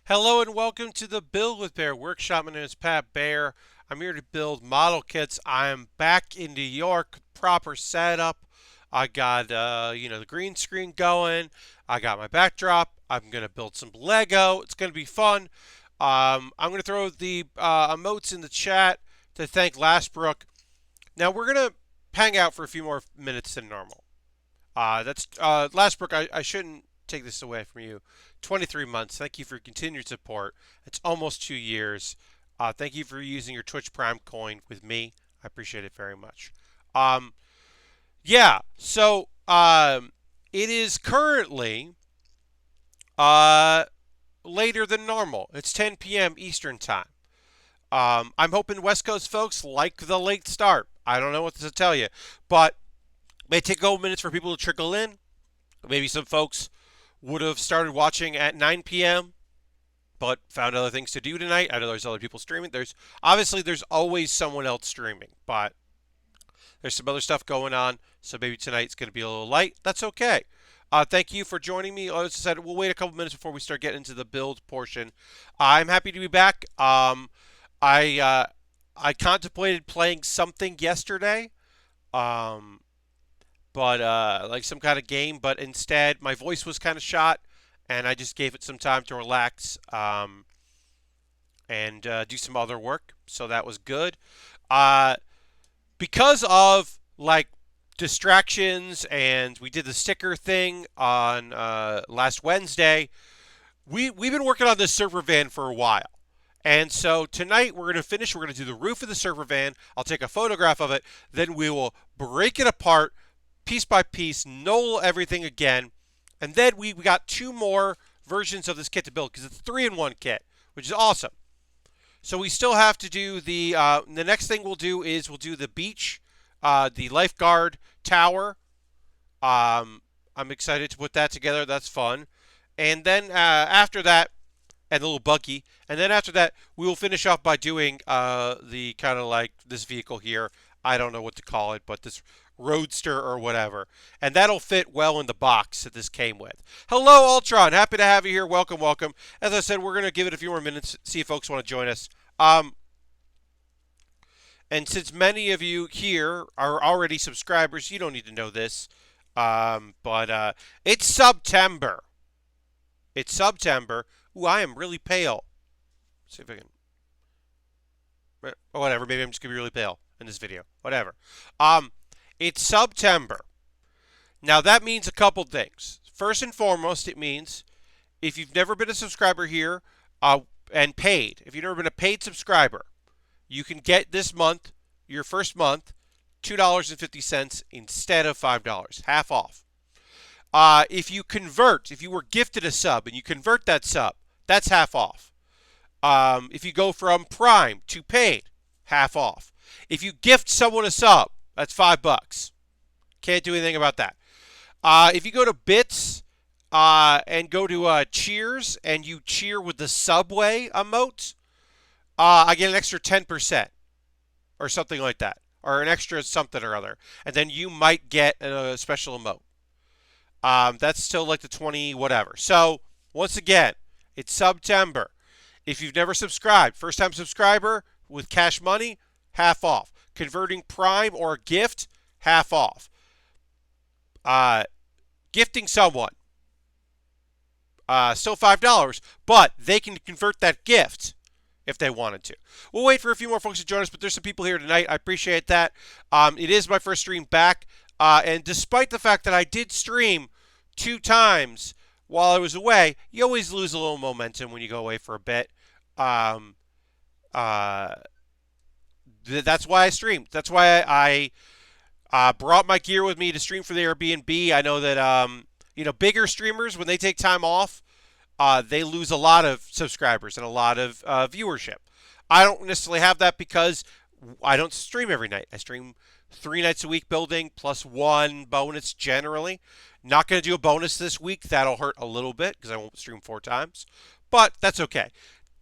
Hello and welcome to the Build with Baer workshop. My name is Baer. I'm here to build model kits. I am back in New York, proper setup. I got the green screen going. I got my backdrop. I'm gonna build some Lego. It's gonna be fun. I'm gonna throw the emotes in the chat to thank Lastbrook. Now we're gonna hang out for a few more minutes than normal. That's Lastbrook. I shouldn't take this away from you. 23 months. Thank you for your continued support. It's almost 2 years. Thank you for using your Twitch Prime coin with me. I appreciate it very much. Um, yeah. So it is currently later than normal. It's 10 p.m. Eastern time. I'm hoping West Coast folks like the late start. I don't know what to tell you, but it may take a couple minutes for people to trickle in. Maybe some folks would have started watching at 9 p.m. but found other things to do tonight. I know there's other people streaming. There's always someone else streaming, but there's some other stuff going on. So maybe tonight's going to be a little light. That's okay. Thank you for joining me. As I said, we'll wait a couple minutes before we start getting into the build portion. I'm happy to be back. I contemplated playing something yesterday. Um, but like some kind of game. But instead, my voice was kind of shot, and I just gave it some time to relax and do some other work. So that was good. Uh, because of like distractions, and we did the sticker thing on last Wednesday. We've been working on this server van for a while. And so tonight we're going to finish. We're going to do the roof of the server van. I'll take a photograph of it. Then we will break it apart piece by piece, null everything again. And then we got two more versions of this kit to build because it's a 3-in-1 kit, which is awesome. So we still have to do the next thing we'll do is we'll do the beach, the lifeguard tower. I'm excited to put that together. That's fun. And then after that, and the little buggy. And then after that, we will finish off by doing the kind of like this vehicle here. I don't know what to call it, but this roadster or whatever. And that'll fit well in the box that this came with. Hello, Ultron. Happy to have you here. Welcome, welcome. As I said, we're going to give it a few more minutes, see if folks want to join us. And since many of you here are already subscribers, you don't need to know this. But it's September. It's September. Ooh, I am really pale. Let's see if I can. Or whatever. Maybe I'm just gonna be really pale in this video. Whatever. It's September. Now that means a couple things. First and foremost, it means if you've never been a subscriber here, and paid, if you've never been a paid subscriber, you can get this month, your first month, $2.50 instead of $5, half off. If you were gifted a sub and you convert that sub, that's half off. If you go from Prime to paid, half off. If you gift someone a sub, that's $5. Can't do anything about that. If you go to Bits and go to Cheers and you cheer with the Subway emote, I get an extra 10% or something like that, or an extra something or other, and then you might get a special emote. That's still like the 20 whatever. So once again, it's September. If you've never subscribed, first time subscriber with cash money, half off. Converting Prime or gift, half off. Gifting someone, still $5, but they can convert that gift if they wanted to. We'll wait for a few more folks to join us, but there's some people here tonight. I appreciate that. It is my first stream back, and despite the fact that I did stream 2 times while I was away, you always lose a little momentum when you go away for a bit. That's why I streamed. That's why I brought my gear with me to stream for the Airbnb. I know that bigger streamers, when they take time off, they lose a lot of subscribers and a lot of viewership. I don't necessarily have that because I don't stream every night. I stream 3 nights a week building plus 1 bonus generally. Not going to do a bonus this week. That'll hurt a little bit because I won't stream 4 times. But that's okay.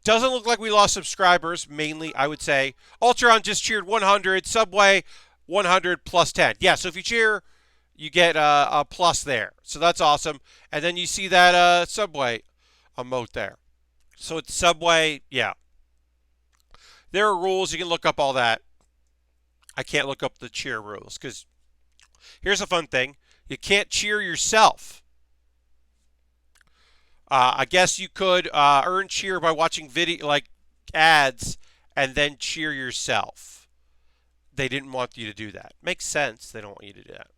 Doesn't look like we lost subscribers. Mainly, I would say, Ultron just cheered 100. Subway, 100 plus 10. Yeah, so if you cheer, you get a plus there. So that's awesome. And then you see that Subway emote there. So it's Subway. Yeah, there are rules. You can look up all that. I can't look up the cheer rules because here's a fun thing: you can't cheer yourself. I guess you could earn cheer by watching video like ads and then cheer yourself. They didn't want you to do that. Makes sense. They don't want you to do that.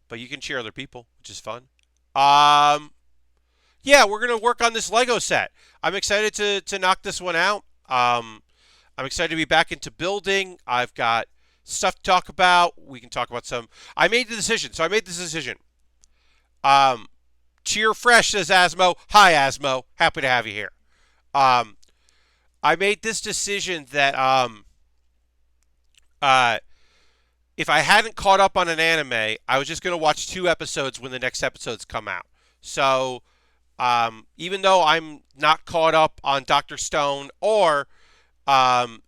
But you can cheer other people, which is fun. Um, yeah, we're gonna work on this Lego set. I'm excited to knock this one out. I'm excited to be back into building. I've got stuff to talk about. We can talk about some. I made the decision. So I made this decision. Um, Cheer fresh, says Asmo. Hi, Asmo. Happy to have you here. Um, I made this decision that uh, if I hadn't caught up on an anime, I was just going to watch 2 episodes when the next episodes come out. So even though I'm not caught up on Dr. Stone or um,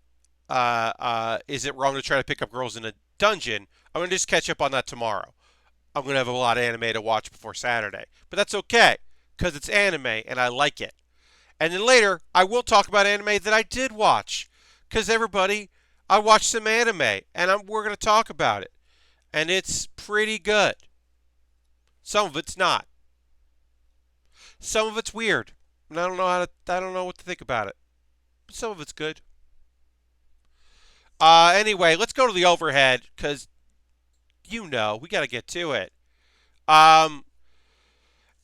Is It Wrong to Try to Pick Up Girls in a Dungeon, I'm going to just catch up on that tomorrow. I'm going to have a lot of anime to watch before Saturday. But that's okay, because it's anime and I like it. And then later, I will talk about anime that I did watch. Because everybody, I watched some anime, and we're going to talk about it. And it's pretty good. Some of it's not. Some of it's weird. And I don't know what to think about it. But some of it's good. Anyway, let's go to the overhead, because we got to get to it. Um,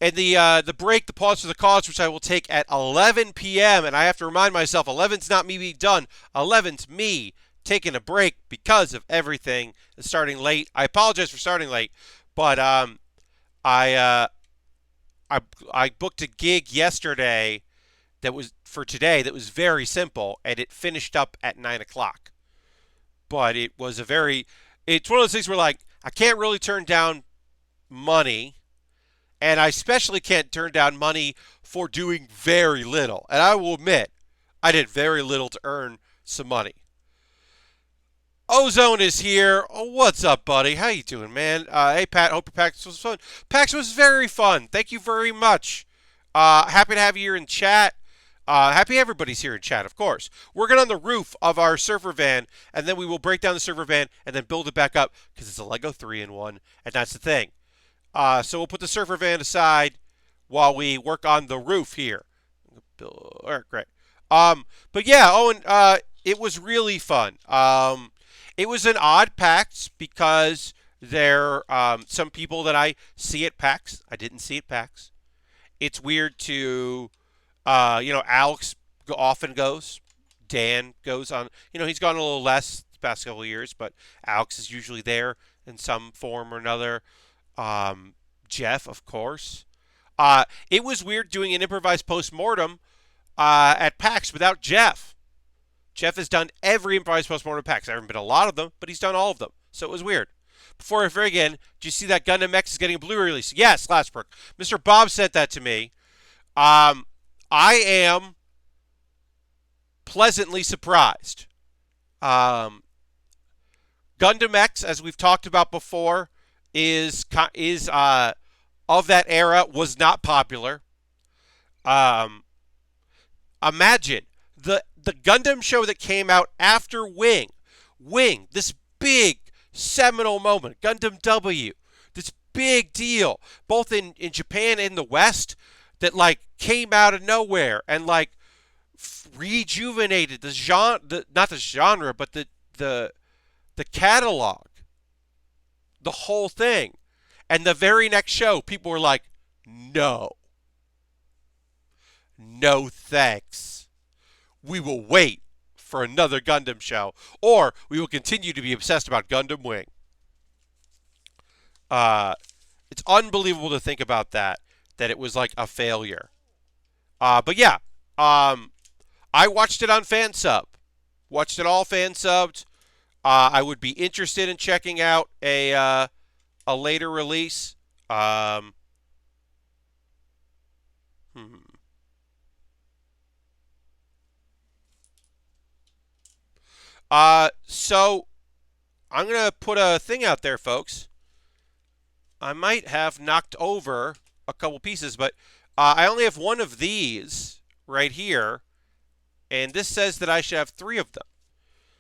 and the break, the pause for the cause, which I will take at 11 p.m. And I have to remind myself, 11's not me being done. 11's me taking a break because of everything and starting late. I apologize for starting late, but I, uh, I booked a gig yesterday that was for today that was very simple, and it finished up at 9 o'clock. But it's one of those things where like I can't really turn down money. And I especially can't turn down money for doing very little. And I will admit, I did very little to earn some money. Ozone is here. Oh, what's up, buddy? How you doing, man? Hey, Pat. Hope your PAX was fun. PAX was very fun. Thank you very much. Happy to have you here in chat. Happy everybody's here in chat, of course. We're going on the roof of our server van, and then we will break down the server van and then build it back up because it's a Lego 3-in-1, and that's the thing. So we'll put the server van aside while we work on the roof here. All right, great. But yeah, Owen, it was really fun. It was an odd PAX because there some people that I see at PAX, I didn't see at PAX. It's weird to, Alex often goes. Dan goes on. He's gone a little less the past couple of years, but Alex is usually there in some form or another. Jeff, of course. It was weird doing an improvised postmortem at PAX without Jeff. Jeff has done every improvised postmortem at PAX. There haven't been a lot of them, but he's done all of them. So it was weird. Before I forget again, do you see that Gundam X is getting a Blu-ray release? Yes, Lastbrook. Mr. Bob sent that to me. I am pleasantly surprised. Gundam X, as we've talked about before, is of that era, was not popular. Imagine the Gundam show that came out after Wing. Wing, this big seminal moment. Gundam W, this big deal, both in Japan and the West, that like came out of nowhere and like rejuvenated the genre, not the genre, but the catalog, the whole thing. And the very next show, people were like, no. No thanks. We will wait for another Gundam show, or we will continue to be obsessed about Gundam Wing. It's unbelievable to think about that it was like a failure. But yeah, I watched it on Fansub. Watched it all fan-subbed. I would be interested in checking out a later release. Hmm. So I'm gonna put a thing out there, folks. I might have knocked over a couple pieces, but I only have one of these, right here, and this says that I should have 3 of them.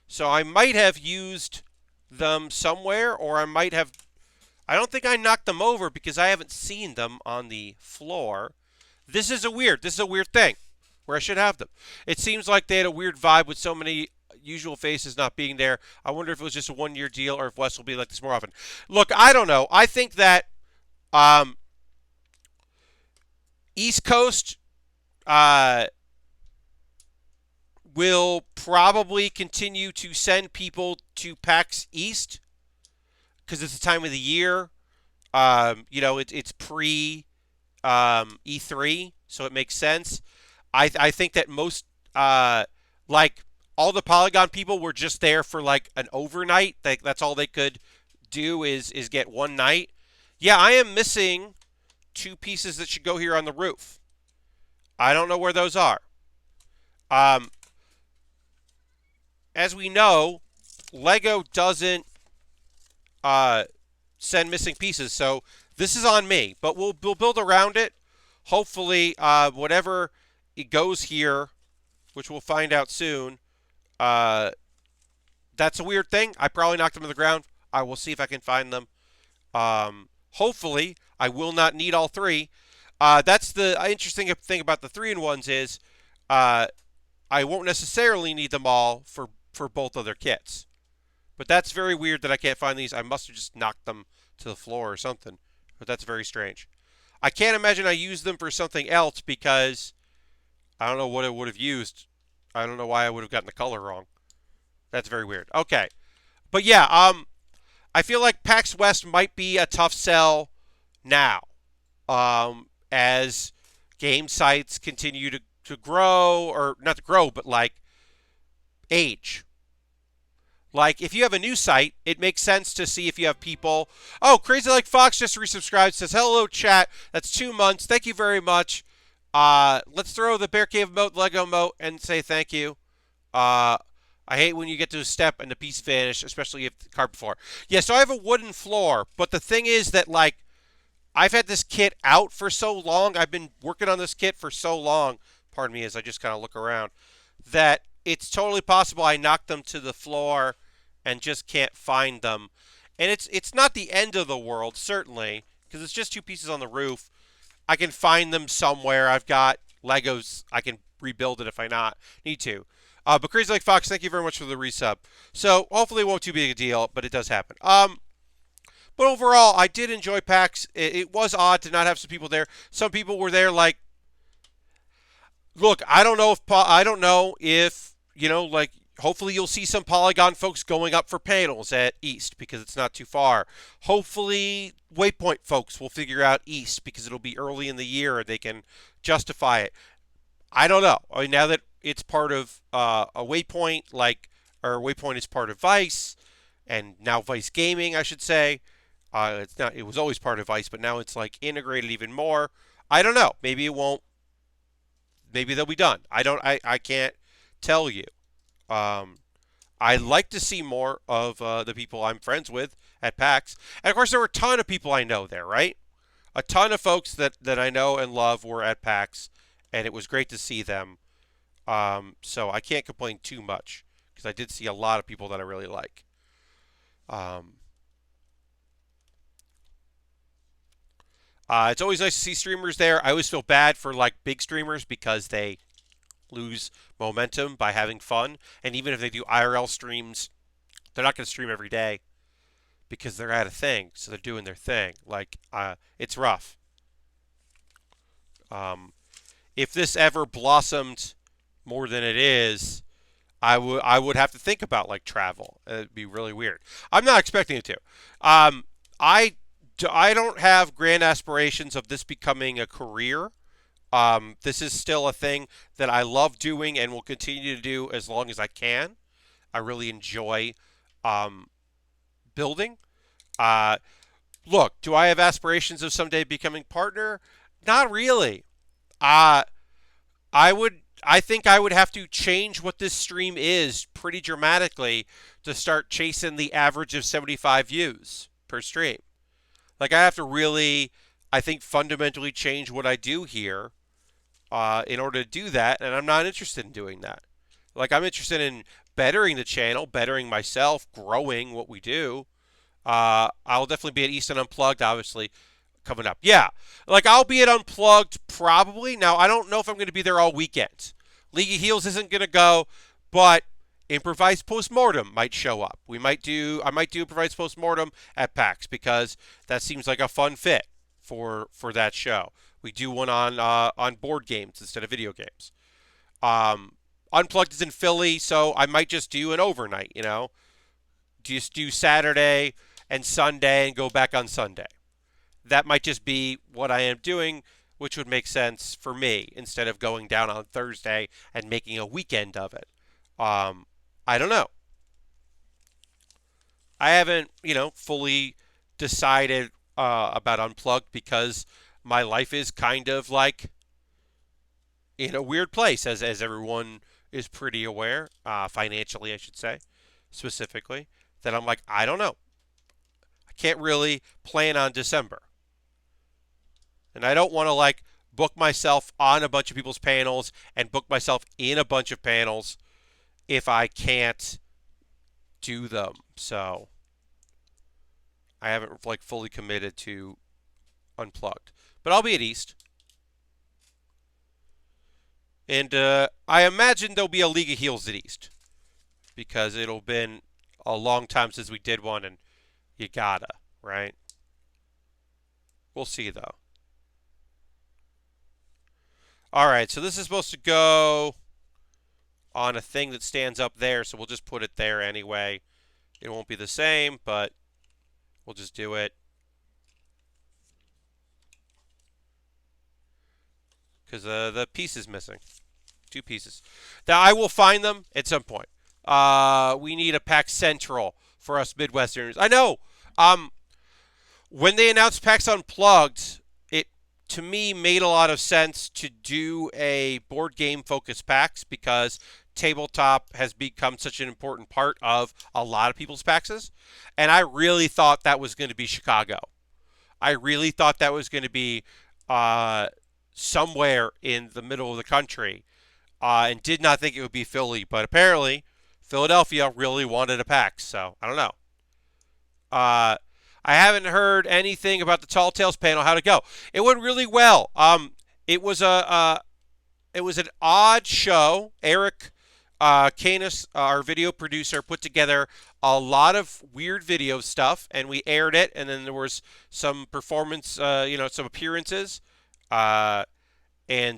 So I might have used them somewhere, or I might have... I don't think I knocked them over because I haven't seen them on the floor. This is a weird thing where I should have them. It seems like they had a weird vibe with so many usual faces not being there. I wonder if it was just a one-year deal or if West will be like this more often. Look, I don't know. I think that East Coast will probably continue to send people to PAX East because it's the time of the year. It's pre E3, so it makes sense. I think that most like all the Polygon people were just there for like an overnight. That's all they could do is get one night. Yeah, I am missing 2 pieces that should go here on the roof. I don't know where those are. As we know, Lego doesn't send missing pieces, so this is on me. But we'll build around it. Hopefully, whatever it goes here, which we'll find out soon, that's a weird thing. I probably knocked them to the ground. I will see if I can find them. Hopefully, I will not need all 3. That's the interesting thing about the 3-in-1s is I won't necessarily need them all for both of their kits. But that's very weird that I can't find these. I must have just knocked them to the floor or something. But that's very strange. I can't imagine I used them for something else because I don't know what I would have used. I don't know why I would have gotten the color wrong. That's very weird. Okay. But yeah, I feel like PAX West might be a tough sell now. As game sites continue to grow, or not to grow, but like age. Like, if you have a new site, it makes sense to see if you have people. Oh, Crazy Like Fox just resubscribed. Says, hello, chat. That's 2 months. Thank you very much. Let's throw the Bear Cave emote, Lego emote, and say thank you. I hate when you get to a step and the piece vanish, especially if the carpet floor. Yeah, so I have a wooden floor. But the thing is that, like, I've had this kit out for so long. I've been working on this kit for so long. Pardon me as I just kind of look around. That it's totally possible I knocked them to the floor and just can't find them. And it's not the end of the world, certainly, because it's just 2 pieces on the roof. I can find them somewhere. I've got Legos. I can rebuild it if I need to. But Crazy Like Fox, thank you very much for the resub. So hopefully it won't too big a deal, but it does happen. But overall, I did enjoy PAX. It was odd to not have some people there. Some people were there like, look, I don't know if like, hopefully you'll see some Polygon folks going up for panels at East because it's not too far. Hopefully Waypoint folks will figure out East because it'll be early in the year and they can justify it. I don't know. I mean, now that it's part of a Waypoint, or Waypoint is part of Vice, and now Vice Gaming, I should say. It's not. It was always part of Vice, but now it's like integrated even more. I don't know. Maybe it won't. Maybe they'll be done. I can't tell you. I'd like to see more of the people I'm friends with at PAX. And of course, there were a ton of people I know there, right? A ton of folks that I know and love were at PAX, and it was great to see them. So I can't complain too much because I did see a lot of people that I really like. It's always nice to see streamers there. I always feel bad for like big streamers because they lose momentum by having fun. And even if they do IRL streams, they're not going to stream every day because they're at a thing. So they're doing their thing. Like, it's rough. If this ever blossomed more than it is, I would have to think about like travel. It'd be really weird. I'm not expecting it to. I don't have grand aspirations of this becoming a career. This is still a thing that I love doing and will continue to do as long as I can. I really enjoy building. Look, do I have aspirations of someday becoming partner? Not really. I think I would have to change what this stream is pretty dramatically to start chasing the average of 75 views per stream. Like, I have to really, I think, fundamentally change what I do here in order to do that, and I'm not interested in doing that. Like, I'm interested in bettering the channel, bettering myself, growing what we do. I'll definitely be at Easton Unplugged, obviously, coming up. Yeah, like I'll be at Unplugged probably. Now, I don't know if I'm going to be there all weekend. League of Heels isn't going to go, but Improvised Postmortem might show up. I might do Improvised Postmortem at PAX because that seems like a fun fit for that show. We do one on board games instead of video games. Unplugged is in Philly, so I might just do an overnight. Just do Saturday and Sunday and go back on Sunday. That might just be what I am doing, which would make sense for me instead of going down on Thursday and making a weekend of it. I don't know. I haven't, fully decided about Unplugged because my life is kind of like in a weird place, as everyone is pretty aware, financially, I should say, specifically, that I'm like, I don't know. I can't really plan on December. And I don't want to like book myself on a bunch of people's panels and book myself in a bunch of panels if I can't do them. So I haven't like fully committed to Unplugged. But I'll be at East. And I imagine there'll be a League of Heels at East. Because it'll been a long time since we did one, and you gotta, right? We'll see, though. Alright, so this is supposed to go on a thing that stands up there, so we'll just put it there anyway. It won't be the same, but we'll just do it. Because the piece is missing. 2 pieces. Now, I will find them at some point. We need a PAX Central for us Midwesterners. I know. When they announced PAX Unplugged, it, to me, made a lot of sense to do a board game focused PAX because tabletop has become such an important part of a lot of people's PAXs. And I really thought that was going to be Chicago. I really thought that was going to be somewhere in the middle of the country, and did not think it would be Philly. But apparently, Philadelphia really wanted a PAX, so I don't know. I haven't heard anything about the Tall Tales panel. How'd it go? It went really well. It was an odd show. Eric Canis, our video producer, put together a lot of weird video stuff, and we aired it. And then there was some performance, some appearances, and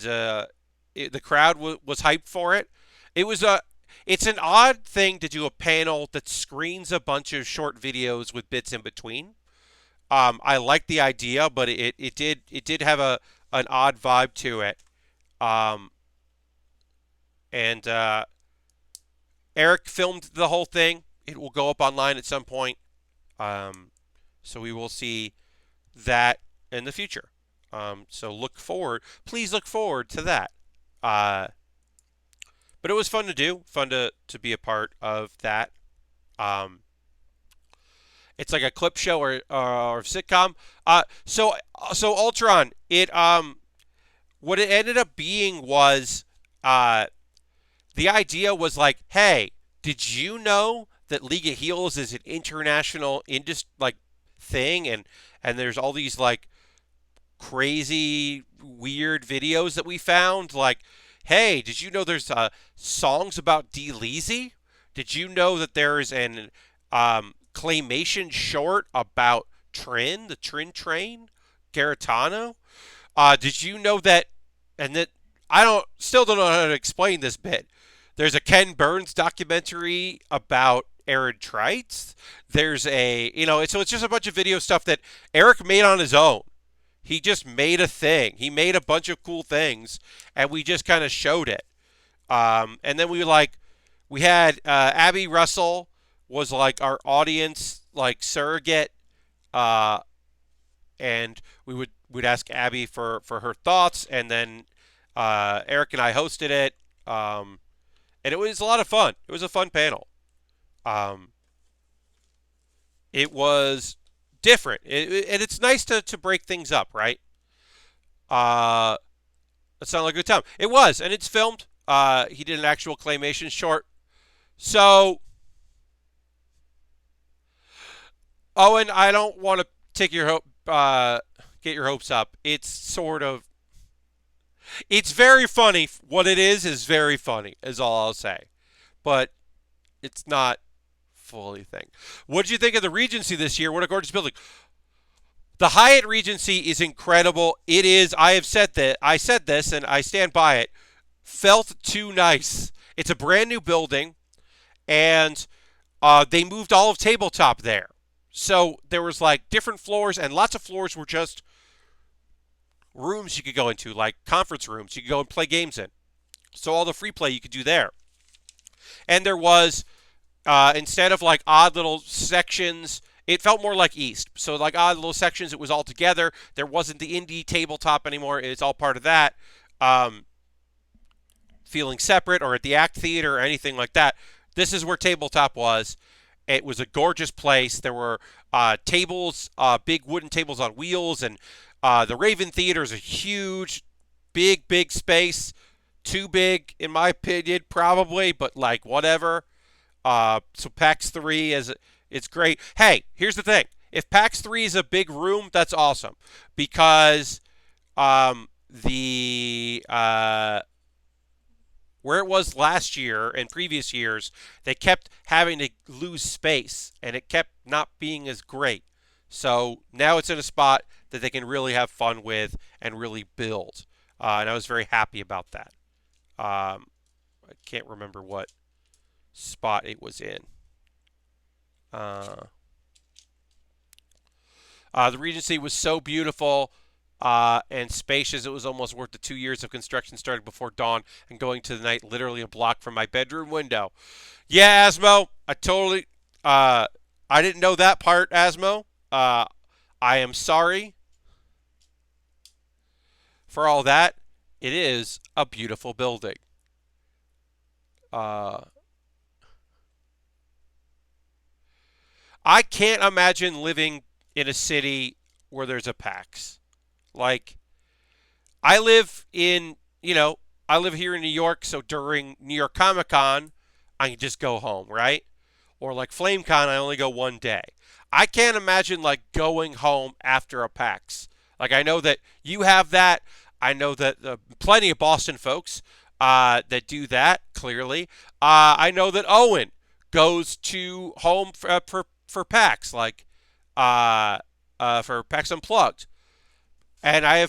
the crowd was hyped for it. It's an odd thing to do a panel that screens a bunch of short videos with bits in between. I like the idea, but it did have an odd vibe to it. And Eric filmed the whole thing. It will go up online at some point. So we will see that in the future. So please look forward to that. But it was fun to do, fun to be a part of that. It's like a clip show or sitcom. So Ultron, what it ended up being was, the idea was like, hey, did you know that League of Heels is an international thing, and there's all these like crazy weird videos that we found, like, hey, did you know there's songs about D. Leezy? Did you know that there's an claymation short about Trin, the Trin train, Garitano? Did you know that, and that, still don't know how to explain this bit. There's a Ken Burns documentary about Erythrites. There's so it's just a bunch of video stuff that Eric made on his own. He just made a thing. He made a bunch of cool things, and we just kind of showed it. And then we had Abby Russell was like our audience surrogate, and we'd ask Abby for her thoughts, and then Eric and I hosted it, and it was a lot of fun. It was a fun panel. It was different, and it's nice to break things up, right? That sounded like a good time. It was, and it's filmed. He did an actual claymation short. So, Owen, I don't want to take your get your hopes up. It's very funny. What it is very funny. Is all I'll say. But it's not fully thing. What did you think of the Regency this year? What a gorgeous building! The Hyatt Regency is incredible. It is. I have said that. I said this, and I stand by it. Felt too nice. It's a brand new building, and they moved all of tabletop there. So there was like different floors, and lots of floors were just rooms you could go into, like conference rooms you could go and play games in. So all the free play you could do there. And there was, instead of like odd little sections, it felt more like East. So like odd little sections, it was all together. There wasn't the indie tabletop anymore. It's all part of that. Feeling separate or at the Act Theater or anything like that. This is where tabletop was. It was a gorgeous place. There were tables, big wooden tables on wheels, and the Raven Theater is a huge, big space. Too big, in my opinion, probably, but like whatever. So PAX 3 it's great. Hey, here's the thing: if PAX 3 is a big room, that's awesome because the where it was last year and previous years, they kept having to lose space, and it kept not being as great. So now it's in a spot that they can really have fun with and really build. And I was very happy about that. I can't remember what spot it was in. The Regency was so beautiful and spacious. It was almost worth the 2 years of construction starting before dawn and going to the night literally a block from my bedroom window. Yeah, Asmo, I didn't know that part, Asmo. I am sorry for all that. It is a beautiful building. I can't imagine living in a city where there's a PAX. Like, I live I live here in New York, so during New York Comic Con, I can just go home, right? Or like FlameCon, I only go one day. I can't imagine like going home after a PAX. Like, I know that you have that. I know that plenty of Boston folks that do that, clearly. I know that Owen goes to home for PAX, like for PAX Unplugged. And I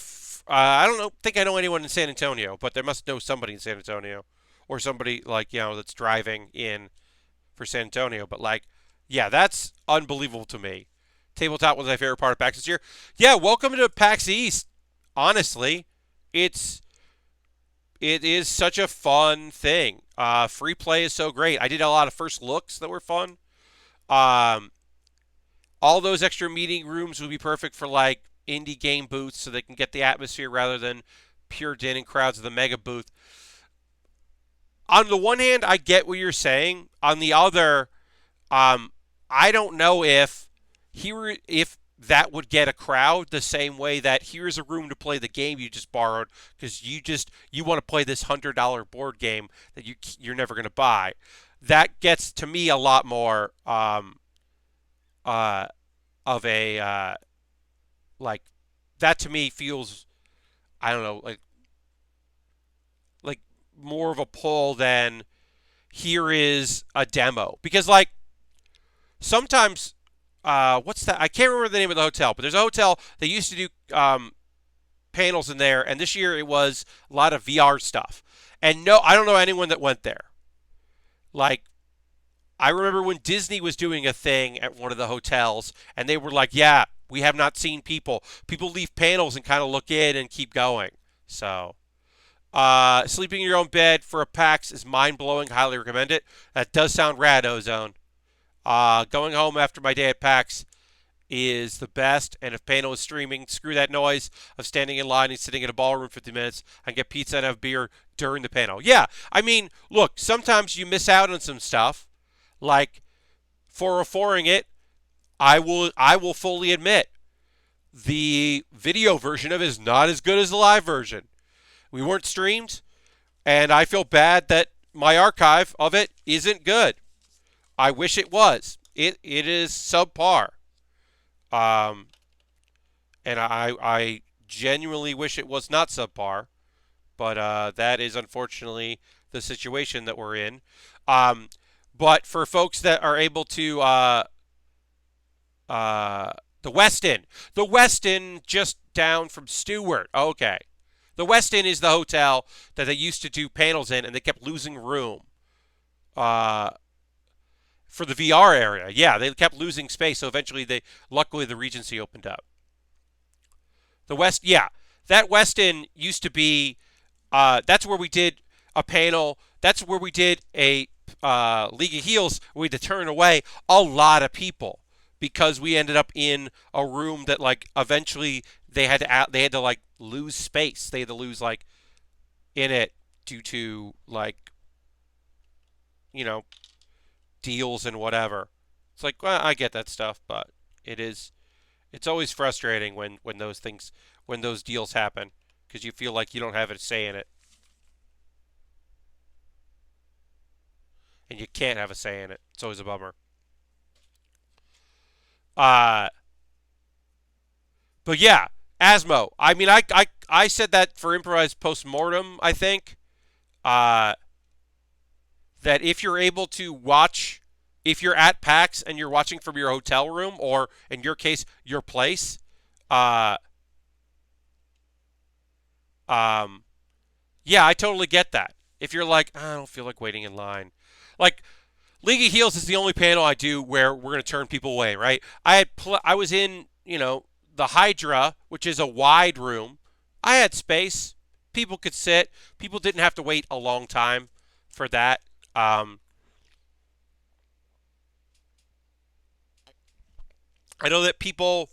don't think I know anyone in San Antonio, but there must know somebody in San Antonio. Or somebody, like, that's driving in for San Antonio. But, like, yeah, that's unbelievable to me. Tabletop was my favorite part of PAX this year. Yeah, welcome to PAX East. Honestly, it is such a fun thing. Free play is so great. I did a lot of first looks that were fun. All those extra meeting rooms would be perfect for like indie game booths, so they can get the atmosphere rather than pure din and crowds of the mega booth. On the one hand, I get what you're saying. On the other, I don't know if that would get a crowd the same way that here's a room to play the game you just borrowed because you want to play this $100 board game that you're never going to buy. That gets to me a lot more of a like that to me feels, I don't know, like more of a pull than here is a demo, because like sometimes what's that? I can't remember the name of the hotel, but there's a hotel that used to do panels in there, and this year it was a lot of VR stuff. And no, I don't know anyone that went there. Like, I remember when Disney was doing a thing at one of the hotels, and they were like, yeah, we have not seen people. People leave panels and kind of look in and keep going. So, sleeping in your own bed for a PAX is mind-blowing. Highly recommend it. That does sound rad, Ozone. Going home after my day at PAX is the best, and if panel is streaming, screw that noise of standing in line and sitting in a ballroom 50 minutes and get pizza and have beer during the panel. Yeah, I mean, look, sometimes you miss out on some stuff. Like 404ing it, I will fully admit the video version of it is not as good as the live version. We weren't streamed, and I feel bad that my archive of it isn't good. I wish it was. It is subpar. Um, and I genuinely wish it was not subpar, but that is unfortunately the situation that we're in. Um, but for folks that are able to, uh, the Westin, the Westin just down from Stewart. Okay, the Westin is the hotel that they used to do panels in, and they kept losing room. Uh, for the VR area, yeah, they kept losing space. So eventually, luckily the Regency opened up. The West, yeah, that Westin used to be. That's where we did a panel. That's where we did a League of Heels. We had to turn away a lot of people because we ended up in a room that like eventually they had to like lose space. They had to lose like in it due to like you know deals and whatever. It's like well, I get that stuff, but it's always frustrating when those things when those deals happen because you feel like you don't have a say in it. And you can't have a say in it. It's always a bummer. Uh, but yeah, Asmo. I mean, I said that for Improvised Postmortem, I think. Uh, that if you're able to watch, if you're at PAX and you're watching from your hotel room, or in your case, your place, uh, um, yeah, I totally get that. If you're like, I don't feel like waiting in line. Like, League of Heels is the only panel I do where we're going to turn people away, right? I was in, the Hydra, which is a wide room. I had space. People could sit. People didn't have to wait a long time for that. I know that people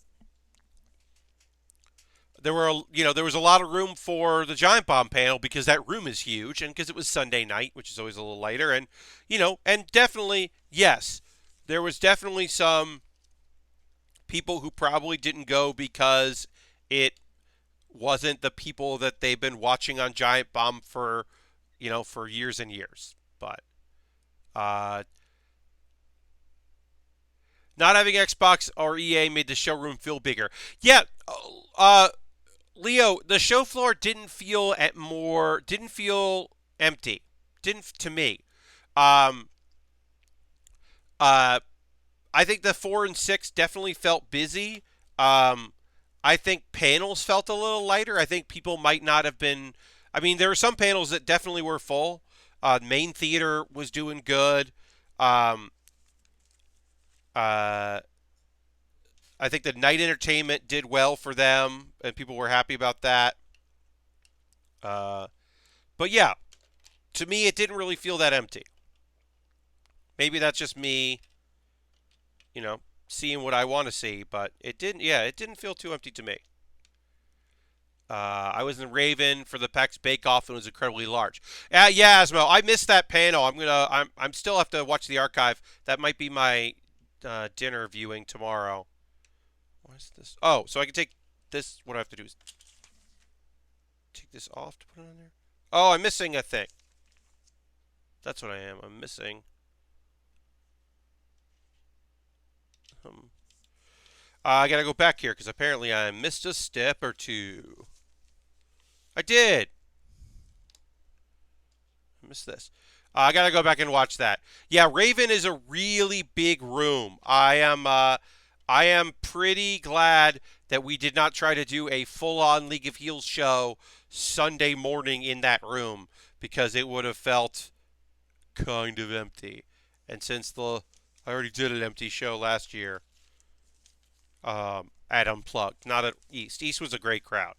there was a lot of room for the Giant Bomb panel because that room is huge and because it was Sunday night, which is always a little lighter, and and definitely yes, there was definitely some people who probably didn't go because it wasn't the people that they've been watching on Giant Bomb for for years and years, but uh, not having Xbox or EA made the showroom feel bigger. Yeah, uh, Leo, the show floor didn't feel empty. Didn't to me. Um, uh, I think the 4 and 6 definitely felt busy. Um, I think panels felt a little lighter. I think people might not have been. I mean, there were some panels that definitely were full. Main theater was doing good. Um, uh, I think the night entertainment did well for them, and people were happy about that. Uh, but yeah, to me, it didn't really feel that empty. Maybe that's just me, seeing what I want to see, but it didn't. Yeah, it didn't feel too empty to me. I was in Raven for the PAX Bake Off and it was incredibly large. Yeah, Asmo, I missed that panel. I'm still have to watch the archive. That might be my dinner viewing tomorrow. What is this? Oh, so I can take this. What I have to do is take this off to put it on there. Oh, I'm missing a thing. That's what I am. I'm missing. I gotta go back here because apparently I missed a step or two. I did. I missed this. I gotta go back and watch that. Yeah, Raven is a really big room. I am pretty glad that we did not try to do a full-on League of Heels show Sunday morning in that room because it would have felt kind of empty. And since I already did an empty show last year, at Unplugged, not at East. East was a great crowd.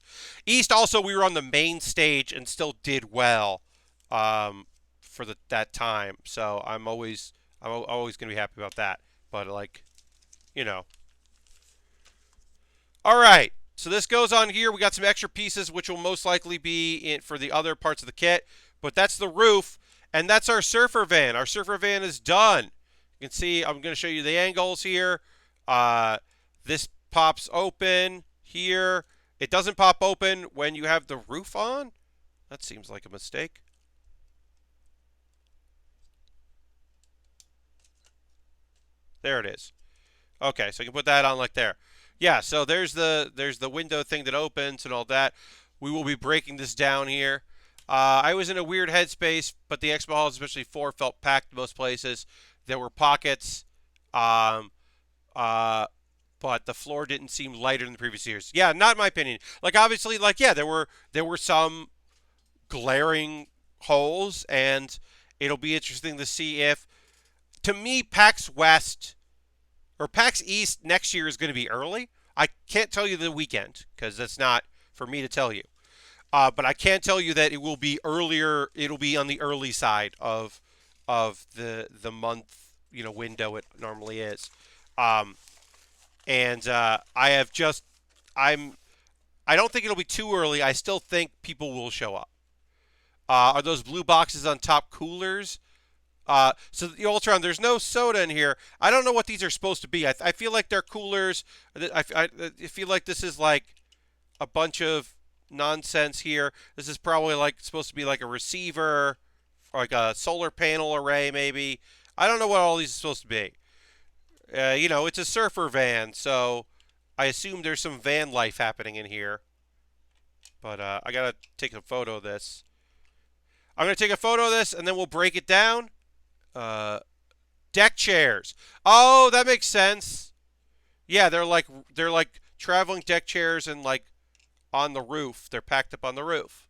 East also we were on the main stage and still did well for that time. So I'm always gonna be happy about that. But like, you know. All right. So this goes on here. We got some extra pieces, which will most likely be in for the other parts of the kit. But that's the roof, and that's our surfer van. Our surfer van is done. You can see I'm going to show you the angles here. This pops open here. It doesn't pop open when you have the roof on. That seems like a mistake. There it is. Okay, so I can put that on like there. Yeah, so there's the window thing that opens and all that. We will be breaking this down here. I was in a weird headspace, but the expo halls, especially 4, felt packed most places. There were pockets, um, uh, but the floor didn't seem lighter than the previous years. Yeah, not my opinion. Like obviously, like yeah, there were some glaring holes, and it'll be interesting to see if, to me, PAX West or PAX East next year is going to be early. I can't tell you the weekend because that's not for me to tell you. But I can tell you that it will be earlier. It'll be on the early side of the month window it normally is. Um, and I have just I'm I don't think it'll be too early. I still think people will show up. Are those blue boxes on top coolers? So the Ultron, there's no soda in here. I don't know what these are supposed to be. I feel like they're coolers. I feel like this is like a bunch of nonsense here. This is probably like supposed to be like a receiver, like a solar panel array, maybe. I don't know what all these are supposed to be. It's a surfer van, so I assume there's some van life happening in here. But I gotta take a photo of this. I'm gonna take a photo of this, and then we'll break it down. Uh, Deck chairs. Oh, that makes sense. Yeah, they're like traveling deck chairs and like on the roof. They're packed up on the roof.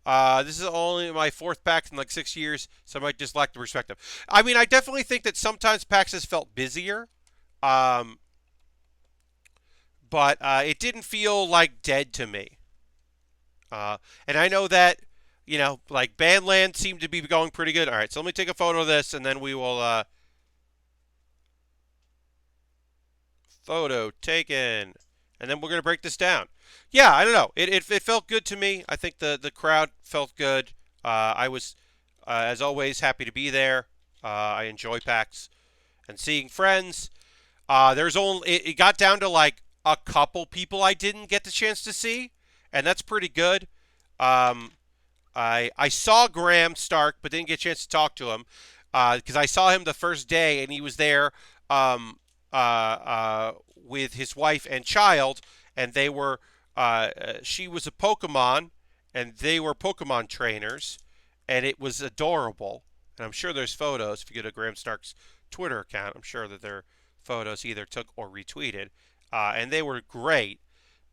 This is only my 4th PAX in like 6 years, so I might just lack the perspective. I mean, I definitely think that sometimes PAX has felt busier, um, but it didn't feel like dead to me. And I know that, like Bandland seemed to be going pretty good. All right, so let me take a photo of this, and then we will photo taken, and then we're gonna break this down. Yeah, I don't know. It felt good to me. I think the crowd felt good. I was, as always, happy to be there. I enjoy PAX and seeing friends. There's only it got down to like a couple people I didn't get the chance to see, and that's pretty good. Um, I saw Graham Stark, but didn't get a chance to talk to him because I saw him the first day, and he was there with his wife and child, and they were she was a Pokemon, and they were Pokemon trainers, and it was adorable. And I'm sure there's photos if you go to Graham Stark's Twitter account. I'm sure that there are photos he either took or retweeted, and they were great.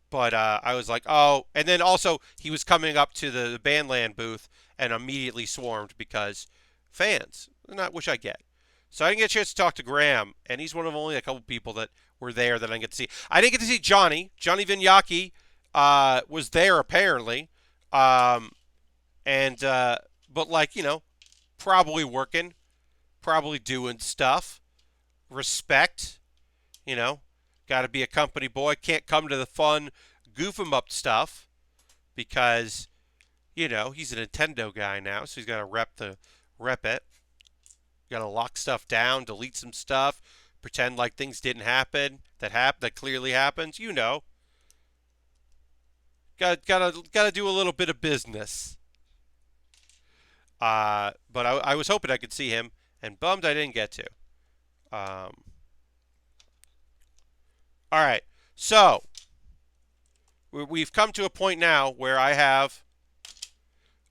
But I was like, oh, and then also he was coming up to the Bandland booth and immediately swarmed because fans, not which I get. So I didn't get a chance to talk to Graham, and he's one of only a couple people that were there that I didn't get to see. I didn't get to see Johnny. Johnny Vinyaki was there apparently, um, and but like probably working, probably doing stuff. Respect, you know, got to be a company boy. Can't come to the fun, goof 'em up stuff because he's a Nintendo guy now, so he's got to rep it. Got to lock stuff down, delete some stuff, pretend like things didn't happen that clearly happens. Got to do a little bit of business. But I was hoping I could see him, and bummed I didn't get to. All right, so we've come to a point now where I have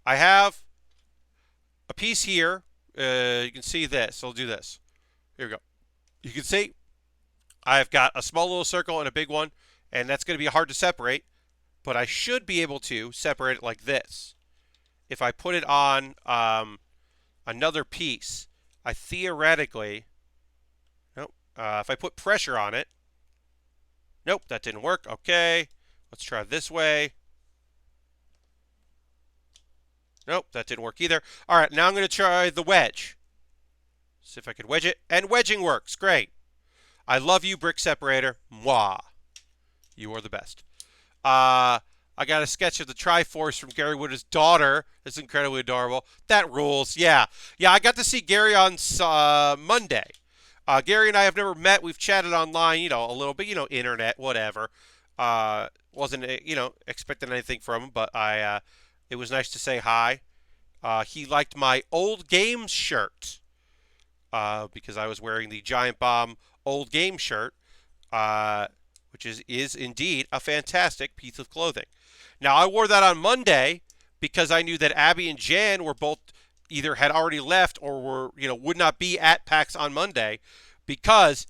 a piece here. You can see this. I'll do this. Here we go. You can see I've got a small little circle and a big one, and that's going to be hard to separate, but I should be able to separate it like this. If I put it on another piece, I theoretically, nope, if I put pressure on it, nope, that didn't work. Okay, let's try this way. Nope, that didn't work either. All right, now I'm going to try the wedge. See if I can wedge it. And wedging works. Great. I love you, Brick Separator. Mwah. You are the best. I got a sketch of the Triforce from Gary Wood's daughter. It's incredibly adorable. That rules. Yeah. Yeah, I got to see Gary on Monday. Gary and I have never met. We've chatted online, a little bit, internet, whatever. Wasn't expecting anything from him, but it was nice to say hi. He liked my old games shirt because I was wearing the Giant Bomb old game shirt, uh, which is indeed a fantastic piece of clothing. Now I wore that on Monday because I knew that Abby and Jan were both either had already left or were would not be at PAX on Monday because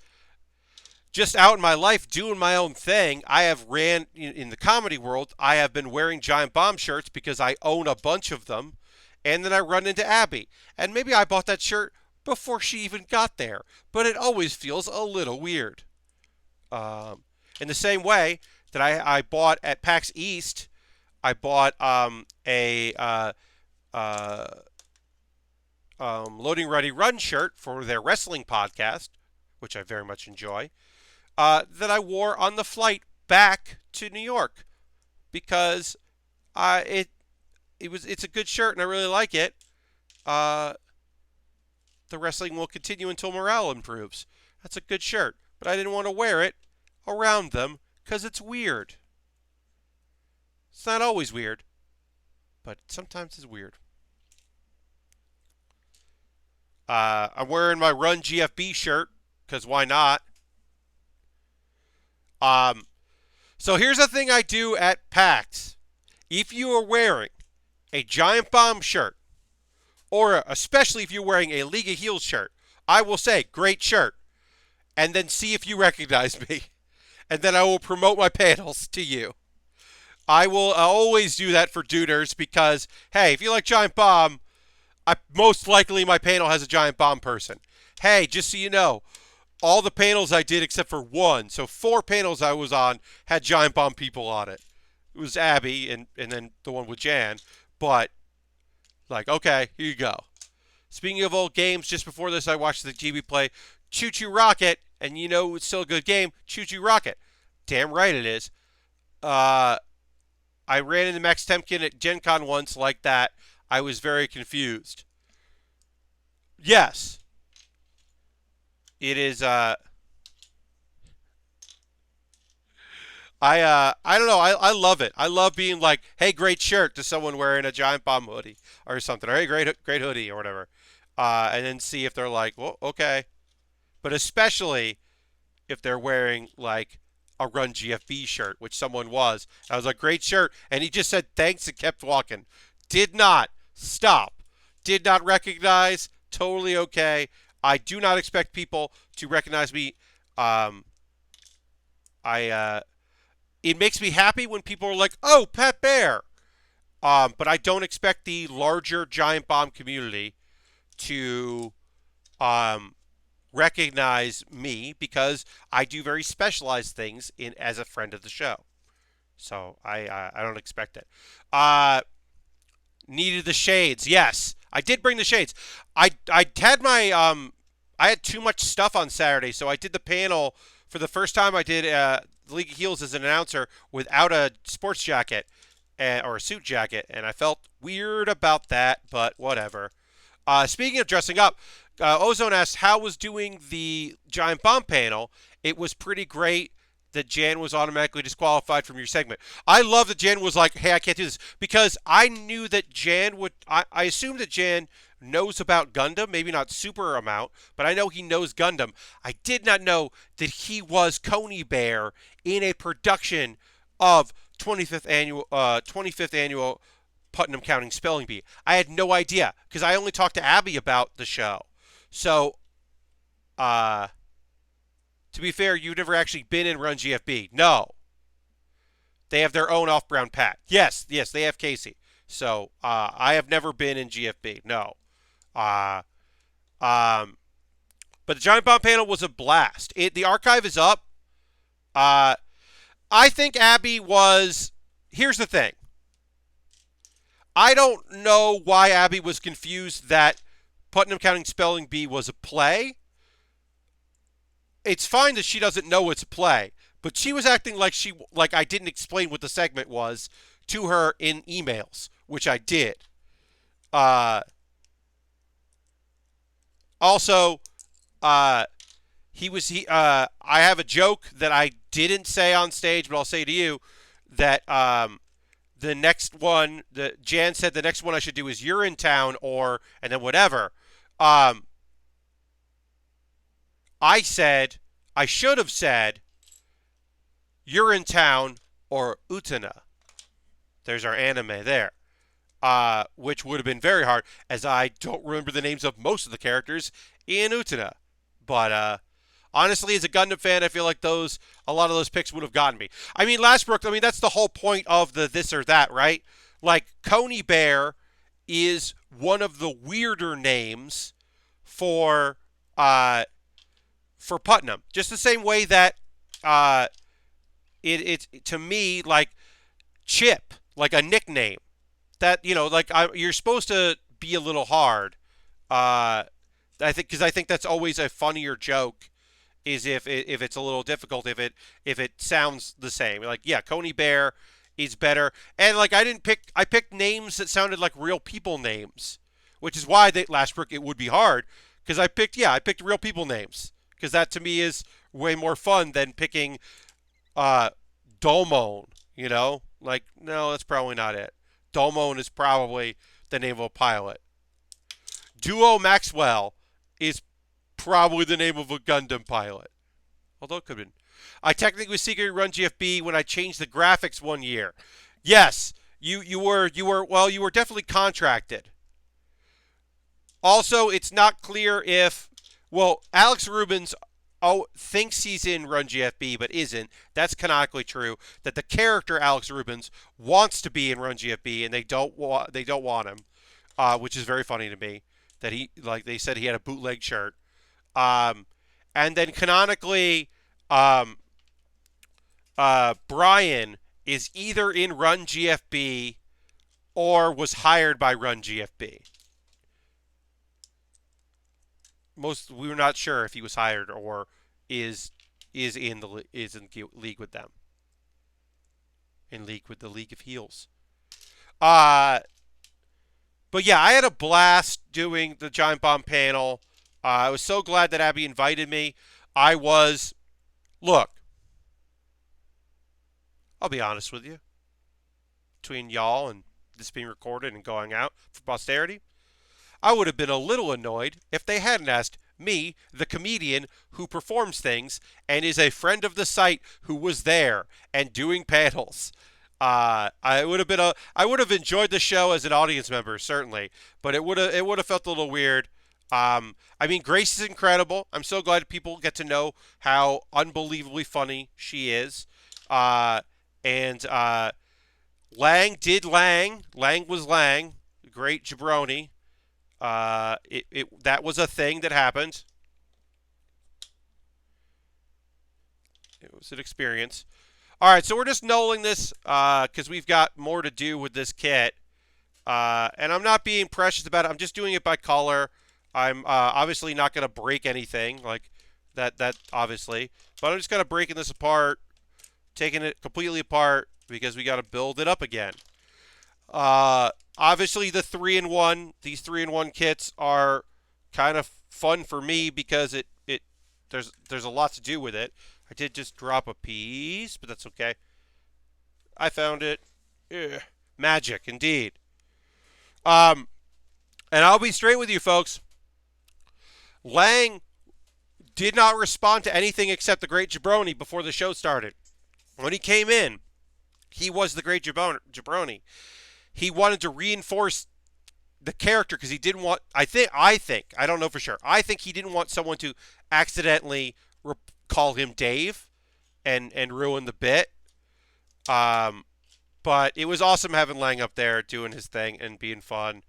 just out in my life doing my own thing, I have ran in the comedy world. I have been wearing Giant Bomb shirts because I own a bunch of them, and then I run into Abby, and maybe I bought that shirt before she even got there, but it always feels a little weird. In the same way that I bought at PAX East, I bought a uh, Loading Ready Run shirt for their wrestling podcast, which I very much enjoy, that I wore on the flight back to New York because it's a good shirt and I really like it. Uh, the wrestling will continue until morale improves. That's a good shirt, but I didn't want to wear it around them because it's weird. It's not always weird, but sometimes it's weird. I'm wearing my Run GFB shirt because why not? Um, so here's the thing I do at PAX. If you are wearing a Giant Bomb shirt, or especially if you're wearing a League of Heels shirt, I will say, great shirt, and then see if you recognize me. And then I will promote my panels to you. I will always do that for Duders because, hey, if you like Giant Bomb, most likely my panel has a Giant Bomb person. Hey, just so you know, all the panels I did except for one, so 4 panels I was on, had Giant Bomb people on it. It was Abby and then the one with Jan. But, okay, here you go. Speaking of old games, just before this I watched the GB play Choo Choo Rocket, and it's still a good game, Choo Choo Rocket. Damn right it is. I ran into Max Temkin at Gen Con once like that. I was very confused. Yes. It is I don't know. I love it. I love being like, "Hey, great shirt" to someone wearing a Giant Bomb hoodie or something. Or, "Hey, great hoodie" or whatever. And then see if they're like, "Well, okay." But especially if they're wearing like a Run GFB shirt, which someone was. I was like, "Great shirt." And he just said thanks and kept walking. Did not stop. Did not recognize. Totally okay. I do not expect people to recognize me. I It makes me happy when people are like, "Oh, Pat Baer." But I don't expect the larger Giant Bomb community to recognize me because I do very specialized things in as a friend of the show. So I don't expect it. Needed the shades. Yes, I did bring the shades. I had my I had too much stuff on Saturday, so I did the panel for the first time. I did League of Heels as an announcer without a sports jacket or a suit jacket, and I felt weird about that, but whatever. Speaking of dressing up, Ozone asked how was doing the Giant Bomb panel. It was pretty great that Jan was automatically disqualified from your segment. I love that Jan was like, "Hey, I can't do this," because I knew that Jan would. I assumed that Jan knows about Gundam, maybe not super amount, but I know he knows Gundam. I did not know that he was Coneybear in a production of 25th annual Putnam Counting Spelling Bee. I had no idea because I only talked to Abby about the show. So, to be fair, you've never actually been in Run GFB. No. They have their own off-brown pack. Yes, they have Casey. So, I have never been in GFB. No. Uh, um, but the Giant Bomb panel was a blast. The archive is up. I think Abby was... Here's the thing. I don't know why Abby was confused that Putnam Counting Spelling Bee was a play. It's fine that she doesn't know it's a play, but she was acting like I didn't explain what the segment was to her in emails, which I did. Also, I have a joke that I didn't say on stage, but I'll say to you that the next one, Jan said the next one I should do is You're in Town or, and then whatever. Um, I said, I should have said You're in Town or Utena. There's our anime there. Which would have been very hard, as I don't remember the names of most of the characters in Utena. But honestly, as a Gundam fan, I feel like a lot of those picks would have gotten me. I mean, Lastbrook, I mean, that's the whole point of the this or that, right? Like, Coneybear is one of the weirder names for Putnam. Just the same way that it's to me like Chip, like a nickname. That like you're supposed to be a little hard. I think that's always a funnier joke, is if it's a little difficult, if it sounds the same. Like, yeah, Coneybear is better, and like I picked names that sounded like real people names, which is why Lashbrook it would be hard, because I picked real people names, because that to me is way more fun than picking Domon. Like, no, that's probably not it. Domon is probably the name of a pilot. Duo Maxwell is probably the name of a Gundam pilot. Although it could have been. I technically secretly run GFB when I changed the graphics one year. Yes, you were definitely contracted. Also, it's not clear if Alex Rubens thinks he's in Run GFB but isn't. That's canonically true. That the character Alex Rubens wants to be in Run GFB and they don't want him, which is very funny to me. That they said he had a bootleg shirt, and then canonically, Brian is either in Run GFB or was hired by Run GFB. We were not sure if he was hired or is in league with them. In league with the League of Heels. But yeah, I had a blast doing the Giant Bomb panel. I was so glad that Abby invited me. Look, I'll be honest with you. Between y'all and this being recorded and going out for posterity, I would have been a little annoyed if they hadn't asked me, the comedian who performs things and is a friend of the site who was there and doing panels. I would have enjoyed the show as an audience member, certainly, but it would have felt a little weird. I mean, Grace is incredible. I'm so glad people get to know how unbelievably funny she is. And Lang did Lang. Lang was Lang. Great jabroni. That was a thing that happened. It was an experience. All right, so we're just nulling this because we've got more to do with this kit. And I'm not being precious about it. I'm just doing it by color. I'm obviously not going to break anything like that obviously. But I'm just kind of breaking this apart, taking it completely apart because we got to build it up again. Obviously, these 3-in-1 kits are kind of fun for me because there's a lot to do with it. I did just drop a piece, but that's okay. I found it. Ugh. Magic, indeed. And I'll be straight with you, folks. Lang did not respond to anything except the Great Jabroni before the show started. When he came in, he was the Great Jabroni. He wanted to reinforce the character because he didn't want. I think. I don't know for sure. I think he didn't want someone to accidentally call him Dave, and ruin the bit. But it was awesome having Lang up there doing his thing and being fun.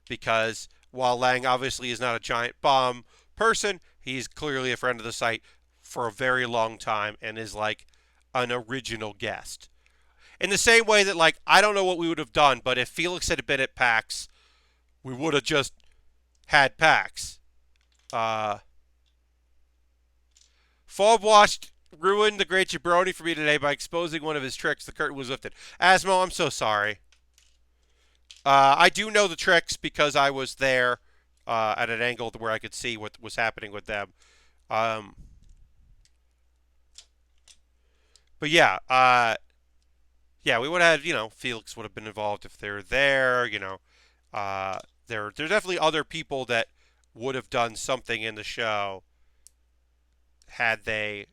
Because while Lang obviously is not a giant bomb person, he's clearly a friend of the site for a very long time and is like an original guest. In the same way that, like, I don't know what we would have done, but if Felix had been at PAX, we would have just had PAX. Fobwashed ruined the Great Jabroni for me today by exposing one of his tricks. The curtain was lifted. Asmo, I'm so sorry. I do know the tricks because I was there at an angle where I could see what was happening with them. But yeah, yeah, we would have had, Felix would have been involved if they're there. There's definitely other people that would have done something in the show had they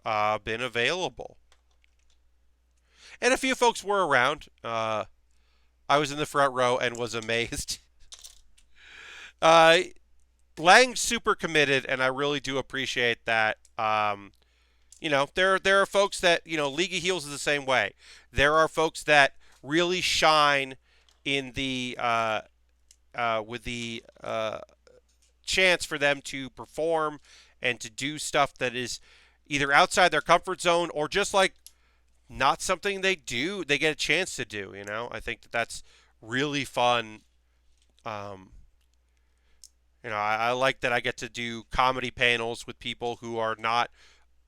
been available. And a few folks were around. I was in the front row and was amazed. uh, Lang's super committed, and I really do appreciate that. There are folks that League of Heels is the same way. There are folks that really shine in the with the chance for them to perform and to do stuff that is either outside their comfort zone or just like not something they get a chance to do. I think that's really fun. um, I like that I get to do comedy panels with people who are not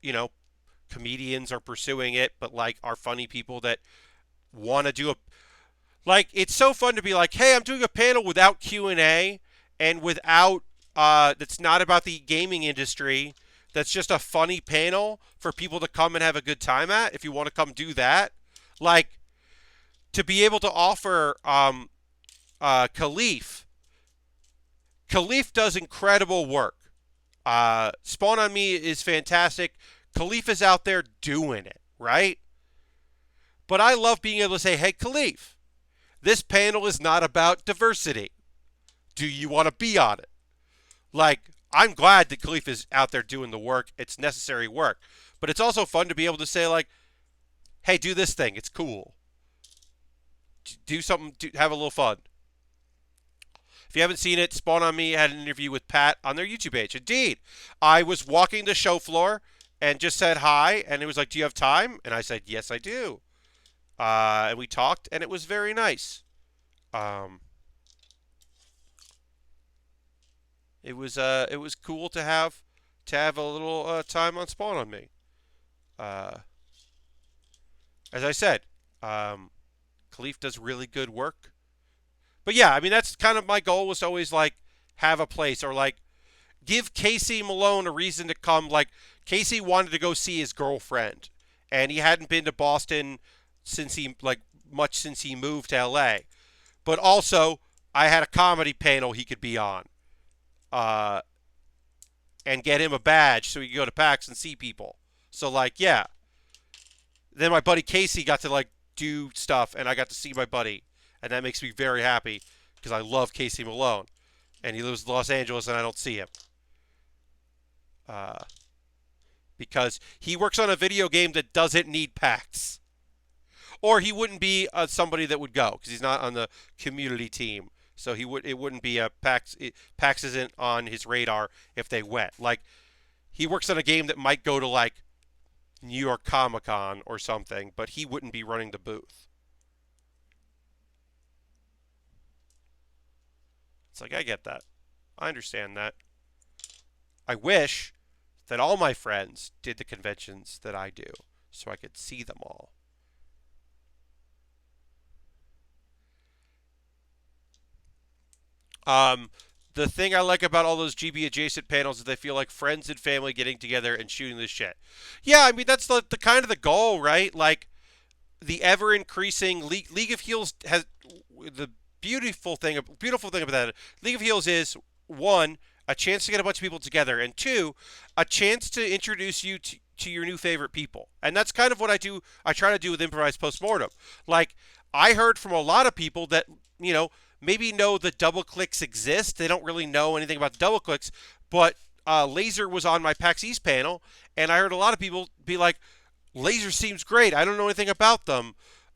you know comedians or pursuing it, but like are funny people that want to do a like. It's so fun to be like, hey, I'm doing a panel without Q&A and without that's not about the gaming industry. That's just a funny panel for people to come and have a good time at. If you want to come do that, like to be able to offer Khalif. Khalif does incredible work. Spawn on Me is fantastic. Khalif is out there doing it, right? But I love being able to say, hey, Khalif, this panel is not about diversity. Do you want to be on it? Like, I'm glad that Khalif is out there doing the work. It's necessary work. But it's also fun to be able to say, like, hey, do this thing. It's cool. Do something, have a little fun. If you haven't seen it, Spawn on Me had an interview with Pat on their YouTube page. Indeed, I was walking the show floor and just said hi, and it was like, do you have time? And I said, yes, I do. And we talked, and it was very nice. It was cool to have a little time on Spawn on Me. As I said, Khalif does really good work. But yeah, I mean, that's kind of my goal, was to always like have a place, or like give Casey Malone a reason to come. Like, Casey wanted to go see his girlfriend, and he hadn't been to Boston since he moved to LA. But also, I had a comedy panel he could be on, and get him a badge so he could go to PAX and see people. So like, yeah. Then my buddy Casey got to like do stuff, and I got to see my buddy, and that makes me very happy because I love Casey Malone, and he lives in Los Angeles, and I don't see him because he works on a video game that doesn't need PAX, or he wouldn't be somebody that would go because he's not on the community team. So it wouldn't be a PAX. PAX isn't on his radar if they went. Like, he works on a game that might go to like New York Comic Con or something, but he wouldn't be running the booth. It's like, I get that. I understand that. I wish that all my friends did the conventions that I do so I could see them all. The thing I like about all those GB adjacent panels is they feel like friends and family getting together and shooting this shit. Yeah, I mean, that's the kind of the goal, right? Like, the ever increasing League of Heels has the beautiful thing about that. League of Heels is, one, a chance to get a bunch of people together, and two, a chance to introduce you to your new favorite people. And that's kind of what I try to do with Improvised Postmortem. Like, I heard from a lot of people that, maybe know the double clicks exist. They don't really know anything about the double clicks, but Laser was on my PAX East panel, and I heard a lot of people be like, Laser seems great. I don't know anything about them.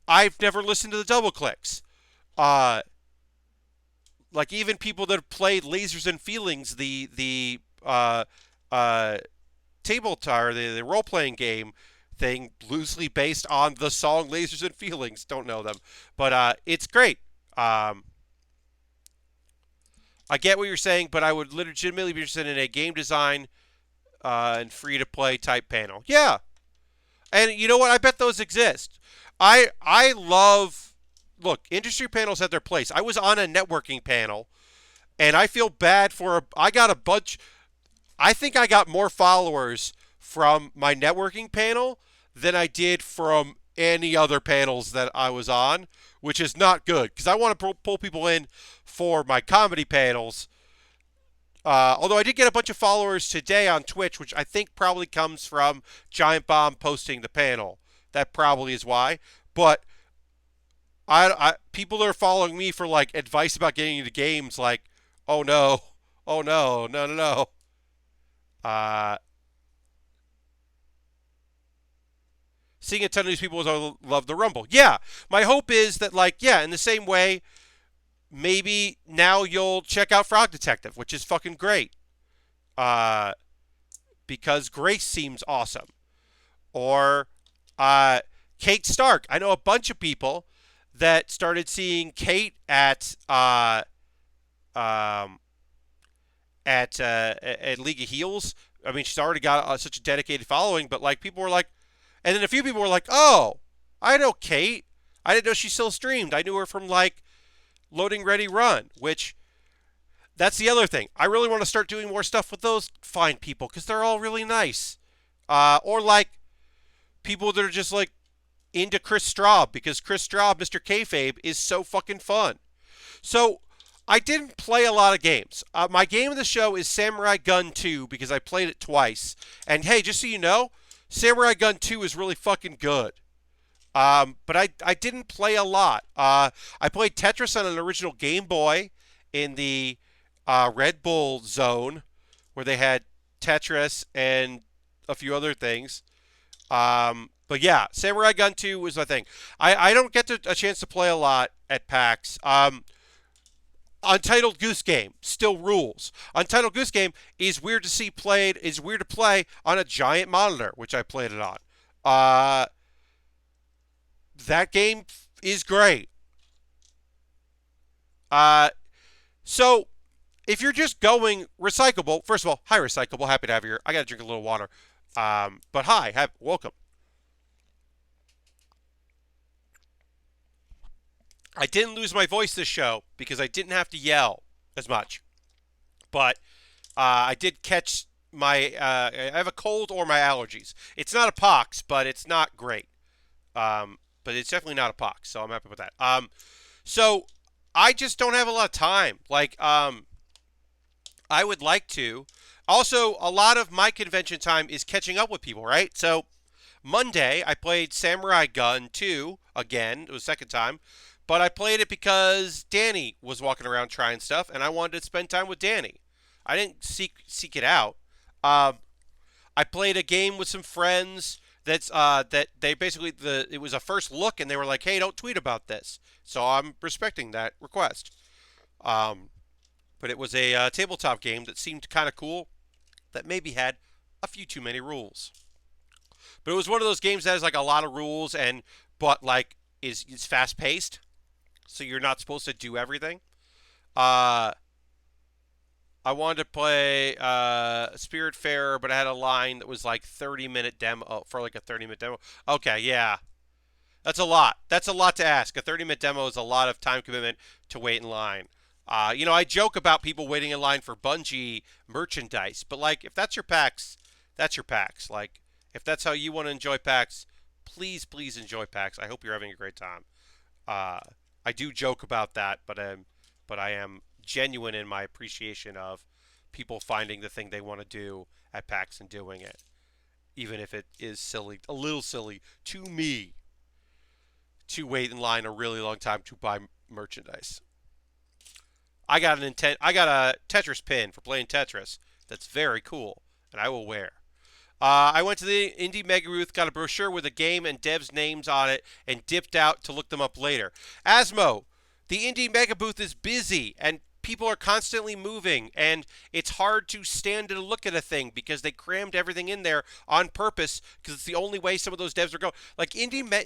I've never listened to the double clicks. Like, even people that have played Lasers and Feelings, the table tire, the role playing game thing, loosely based on the song Lasers and Feelings, don't know them, but it's great. I get what you're saying, but I would legitimately be interested in a game design and free-to-play type panel. Yeah. And you know what? I bet those exist. I love... Look, industry panels have their place. I was on a networking panel, and I feel bad for... I got a bunch... I think I got more followers from my networking panel than I did from any other panels that I was on, which is not good because I want to pull people in for my comedy panels. Although I did get a bunch of followers today on Twitch, which I think probably comes from Giant Bomb posting the panel. That probably is why. But people are following me for like advice about getting into games. Like, oh no, oh no, no, no, no. Uh, Seeing a ton of these people who love the Rumble. Yeah, my hope is that like yeah, in the same way, maybe now you'll check out Frog Detective, which is fucking great. Uh, because Grace seems awesome. Or uh, Kate Stark. I know a bunch of people that started seeing Kate um, at League of Heels. I mean, she's already got such a dedicated following, but like people were like, and then a few people were like, "Oh, I know Kate. I didn't know she still streamed. I knew her from like Loading Ready Run," which that's the other thing. I really want to start doing more stuff with those fine people because they're all really nice. Or like people that are just like into Chris Straub because Chris Straub, Mr. Kayfabe, is so fucking fun. So I didn't play a lot of games. My game of the show is Samurai Gun 2 because I played it twice. And hey, just so you know, Samurai Gun 2 is really fucking good. But I didn't play a lot. I played Tetris on an original Game Boy in the Red Bull zone where they had Tetris and a few other things. But yeah, Samurai Gun 2 was my thing. I don't get a chance to play a lot at PAX. Untitled Goose Game still rules. Untitled Goose Game is weird to see played, is weird to play on a giant monitor, which I played it on. That game is great. Uh, so if you're just going recyclable, first of all, hi recyclable, happy to have you here. I gotta drink a little water. But hi, welcome. I didn't lose my voice this show because I didn't have to yell as much. But I did catch my. I have a cold or my allergies. It's not a pox, but it's not great. But it's definitely not a pox, so I'm happy with that. So I just don't have a lot of time. Like, I would like to. Also, a lot of my convention time is catching up with people, right? So Monday, I played Samurai Gun 2 again. It was the second time. But I played it because Danny was walking around trying stuff, and I wanted to spend time with Danny. I didn't seek it out. Um, I played a game with some friends that they basically it was a first look, and they were like, "Hey, don't tweet about this." So I'm respecting that request. Um, but it was a tabletop game that seemed kind of cool, that maybe had a few too many rules. But it was one of those games that has like a lot of rules and but like is fast paced, so you're not supposed to do everything. Uh, I wanted to play Spiritfarer, but I had a line that was like 30-minute demo for like a 30-minute demo. Okay, yeah. That's a lot. That's a lot to ask. A 30-minute demo is a lot of time commitment to wait in line. I joke about people waiting in line for Bungie merchandise, but like if that's your PAX, that's your PAX. Like if that's how you want to enjoy PAX, please enjoy PAX. I hope you're having a great time. Uh, I do joke about that, but I am genuine in my appreciation of people finding the thing they want to do at PAX and doing it, even if it is silly, a little silly to me, to wait in line a really long time to buy merchandise. I got a Tetris pin for playing Tetris that's very cool, and I will wear. I went to the Indie Mega Booth, got a brochure with a game and devs' names on it, and dipped out to look them up later. Asmo, the Indie Mega Booth is busy, and people are constantly moving, and it's hard to stand and look at a thing because they crammed everything in there on purpose because it's the only way some of those devs are going. Like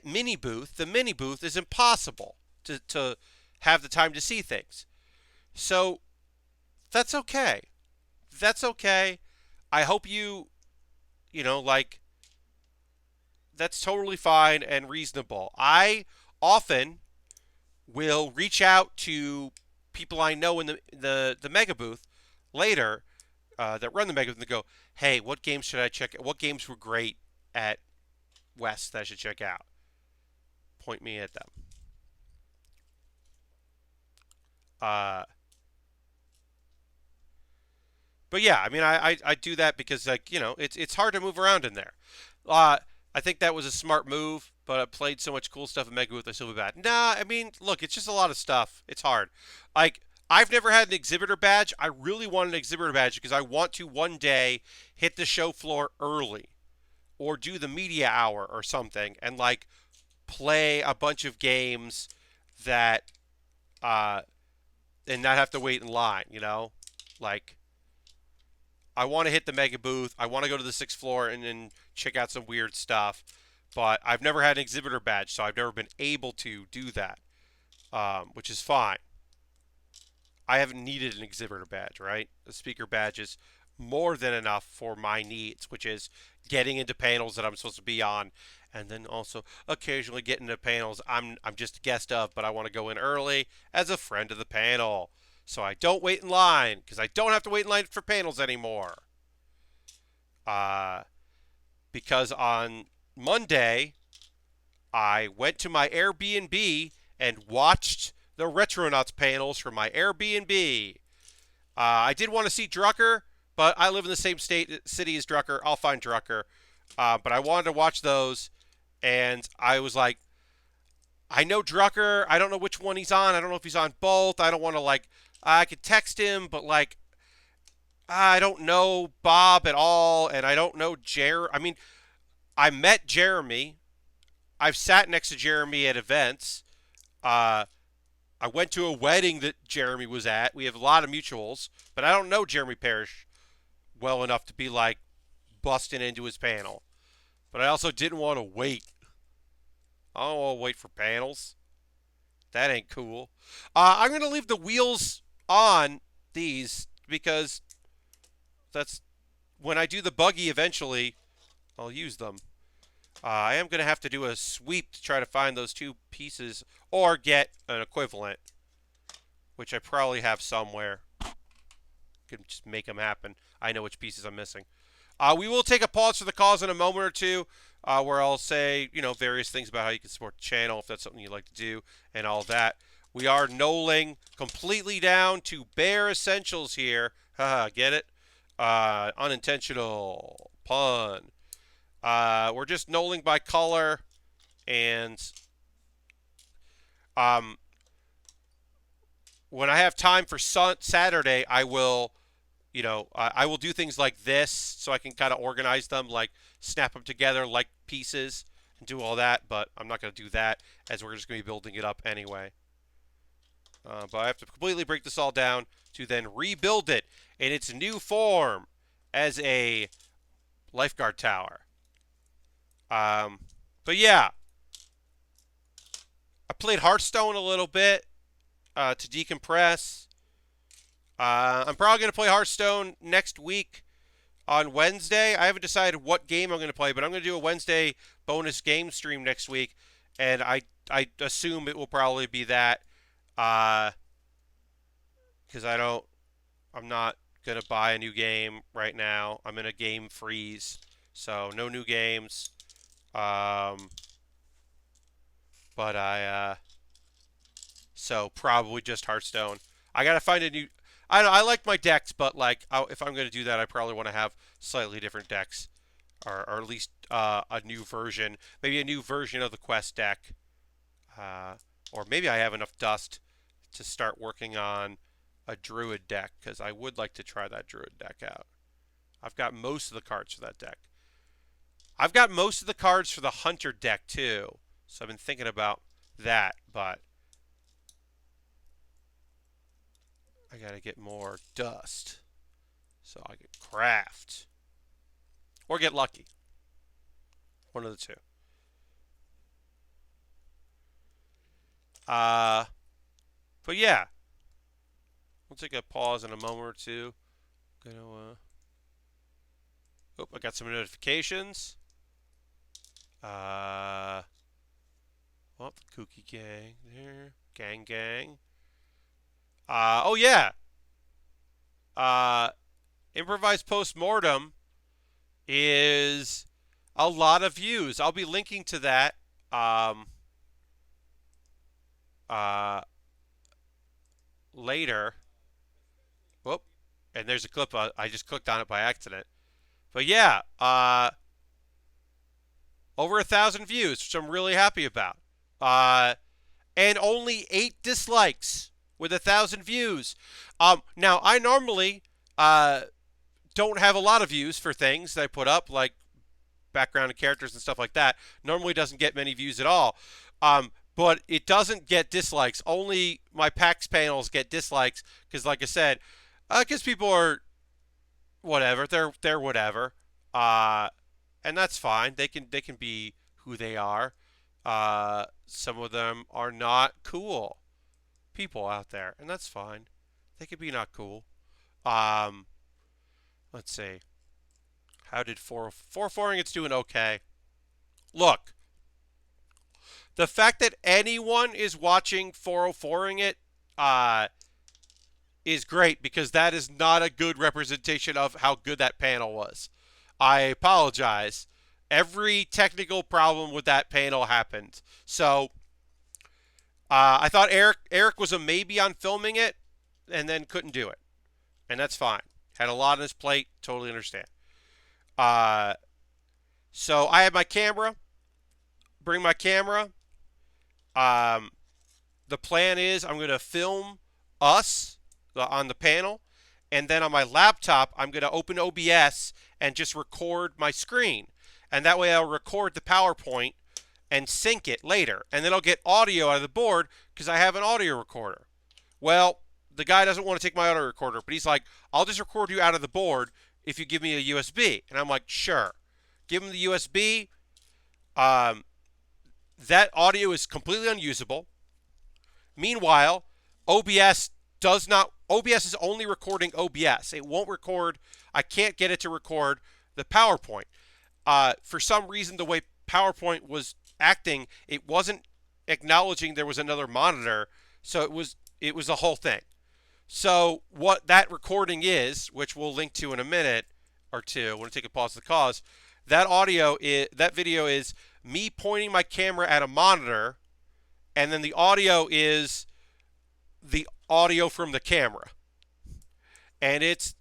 Mini Booth, the Mini Booth is impossible to have the time to see things. So that's okay. That's okay. I hope like that's totally fine and reasonable. I often will reach out to people I know in the mega booth later that run the mega booth and go, "Hey, what games should I check? What games were great at West that I should check out. Point me at them. Uh, but yeah, I mean, I do that because like it's hard to move around in there. Uh, I think that was a smart move, but I played so much cool stuff in Mega Booth I still be bad. Nah, I mean, look, it's just a lot of stuff. It's hard. Like I've never had an exhibitor badge. I really want an exhibitor badge because I want to one day hit the show floor early or do the media hour or something and like play a bunch of games that uh and not have to wait in line, Like I want to hit the mega booth. I want to go to the sixth floor and check out some weird stuff. But I've never had an exhibitor badge, so I've never been able to do that, which is fine. I haven't needed an exhibitor badge, right? The speaker badge is more than enough for my needs, which is getting into panels that I'm supposed to be on, and then also occasionally getting into panels I'm just a guest of, but I want to go in early as a friend of the panel, so I don't wait in line because I don't have to wait in line for panels anymore. Uh, because on Monday I went to my Airbnb and watched the Retronauts panels from my Airbnb. I did want to see Drucker, but I live in the same city as Drucker. I'll find Drucker. But I wanted to watch those, and I was like, I know Drucker. I don't know which one he's on. I don't know if he's on both. I don't want to, like, I could text him, but, like, I don't know Bob at all, and I don't know Jer. I mean, I met Jeremy. I've sat next to Jeremy at events. Uh, I went to a wedding that Jeremy was at. We have a lot of mutuals, but I don't know Jeremy Parrish well enough to be like busting into his panel. But I also didn't want to wait. I don't want to wait for panels. That ain't cool. I'm going to leave the wheels on these because that's when I do the buggy eventually, I'll use them. I am going to have to do a sweep to try to find those two pieces or get an equivalent, which I probably have somewhere. Could just make them happen. I know which pieces I'm missing. We will take a pause for the cause in a moment or two, where I'll say, various things about how you can support the channel if that's something you'd like to do and all that. We are nolling completely down to bare essentials here. Haha, get it? Unintentional pun. We're just nolling by color, and when I have time for Saturday, I will, I will do things like this so I can kind of organize them, like snap them together like pieces and do all that, but I'm not going to do that as we're just going to be building it up anyway. But I have to completely break this all down to then rebuild it in its new form as a lifeguard tower. But yeah, I played Hearthstone a little bit to decompress. I'm probably going to play Hearthstone next week on Wednesday. I haven't decided what game I'm going to play, but I'm going to do a Wednesday bonus game stream next week, and I assume it will probably be that because I'm not going to buy a new game right now. I'm in a game freeze, so no new games. But so probably just Hearthstone. I gotta find a new. I like my decks, but like if I'm gonna do that, I probably want to have slightly different decks, or at least a new version, maybe a new version of the Quest deck, or maybe I have enough dust to start working on a Druid deck because I would like to try that Druid deck out. I've got most of the cards for that deck. I've got most of the cards for the Hunter deck, too. So I've been thinking about that, but I gotta get more dust so I can craft. Or get lucky. One of the two. But yeah. We'll take a pause in a moment or two. Oh, I got some notifications. Oh, the Kooky Gang there. Gang. Oh, yeah. Improvised Postmortem is A lot of views. I'll be linking to that um, uh, later. Whoop. And there's a clip. I just clicked on it by accident. But yeah, over 1,000 views, which I'm really happy about. Uh, and only 8 dislikes with 1,000 views. Now, I normally don't have a lot of views for things that I put up, like background and characters and stuff like that. Normally doesn't get many views at all. But it doesn't get dislikes. Only my PAX panels get dislikes because, like I said, because people are whatever. They're whatever, uh, and that's fine. They can be who they are. Some of them are not cool people out there, and that's fine. They could be not cool. Um, let's see. How did 404ing? It's doing okay. Look, the fact that anyone is watching 404ing it is great because that is not a good representation of how good that panel was. I apologize. Every technical problem with that panel happened. So I thought Eric was a maybe on filming it, and then couldn't do it, and that's fine. Had a lot on his plate. Totally understand. Uh, so I had my camera. Bring my camera. Um, the plan is I'm going to film us on the panel, and then on my laptop I'm going to open OBS and just record my screen, and that way I'll record the PowerPoint and sync it later, and then I'll get audio out of the board because I have an audio recorder. Well, the guy doesn't want to take my audio recorder, but he's like, I'll just record you out of the board if you give me a USB. And I'm like, sure. Give him the USB. That audio is completely unusable. Meanwhile, OBS is only recording OBS. It won't record, I can't get it to record the PowerPoint. For some reason, the way PowerPoint was acting, it wasn't acknowledging there was another monitor, so it was a whole thing. So what that recording is, which we'll link to in a minute or two, when I take a pause to the cause, that video is me pointing my camera at a monitor, and then the audio is the audio from the camera. And it's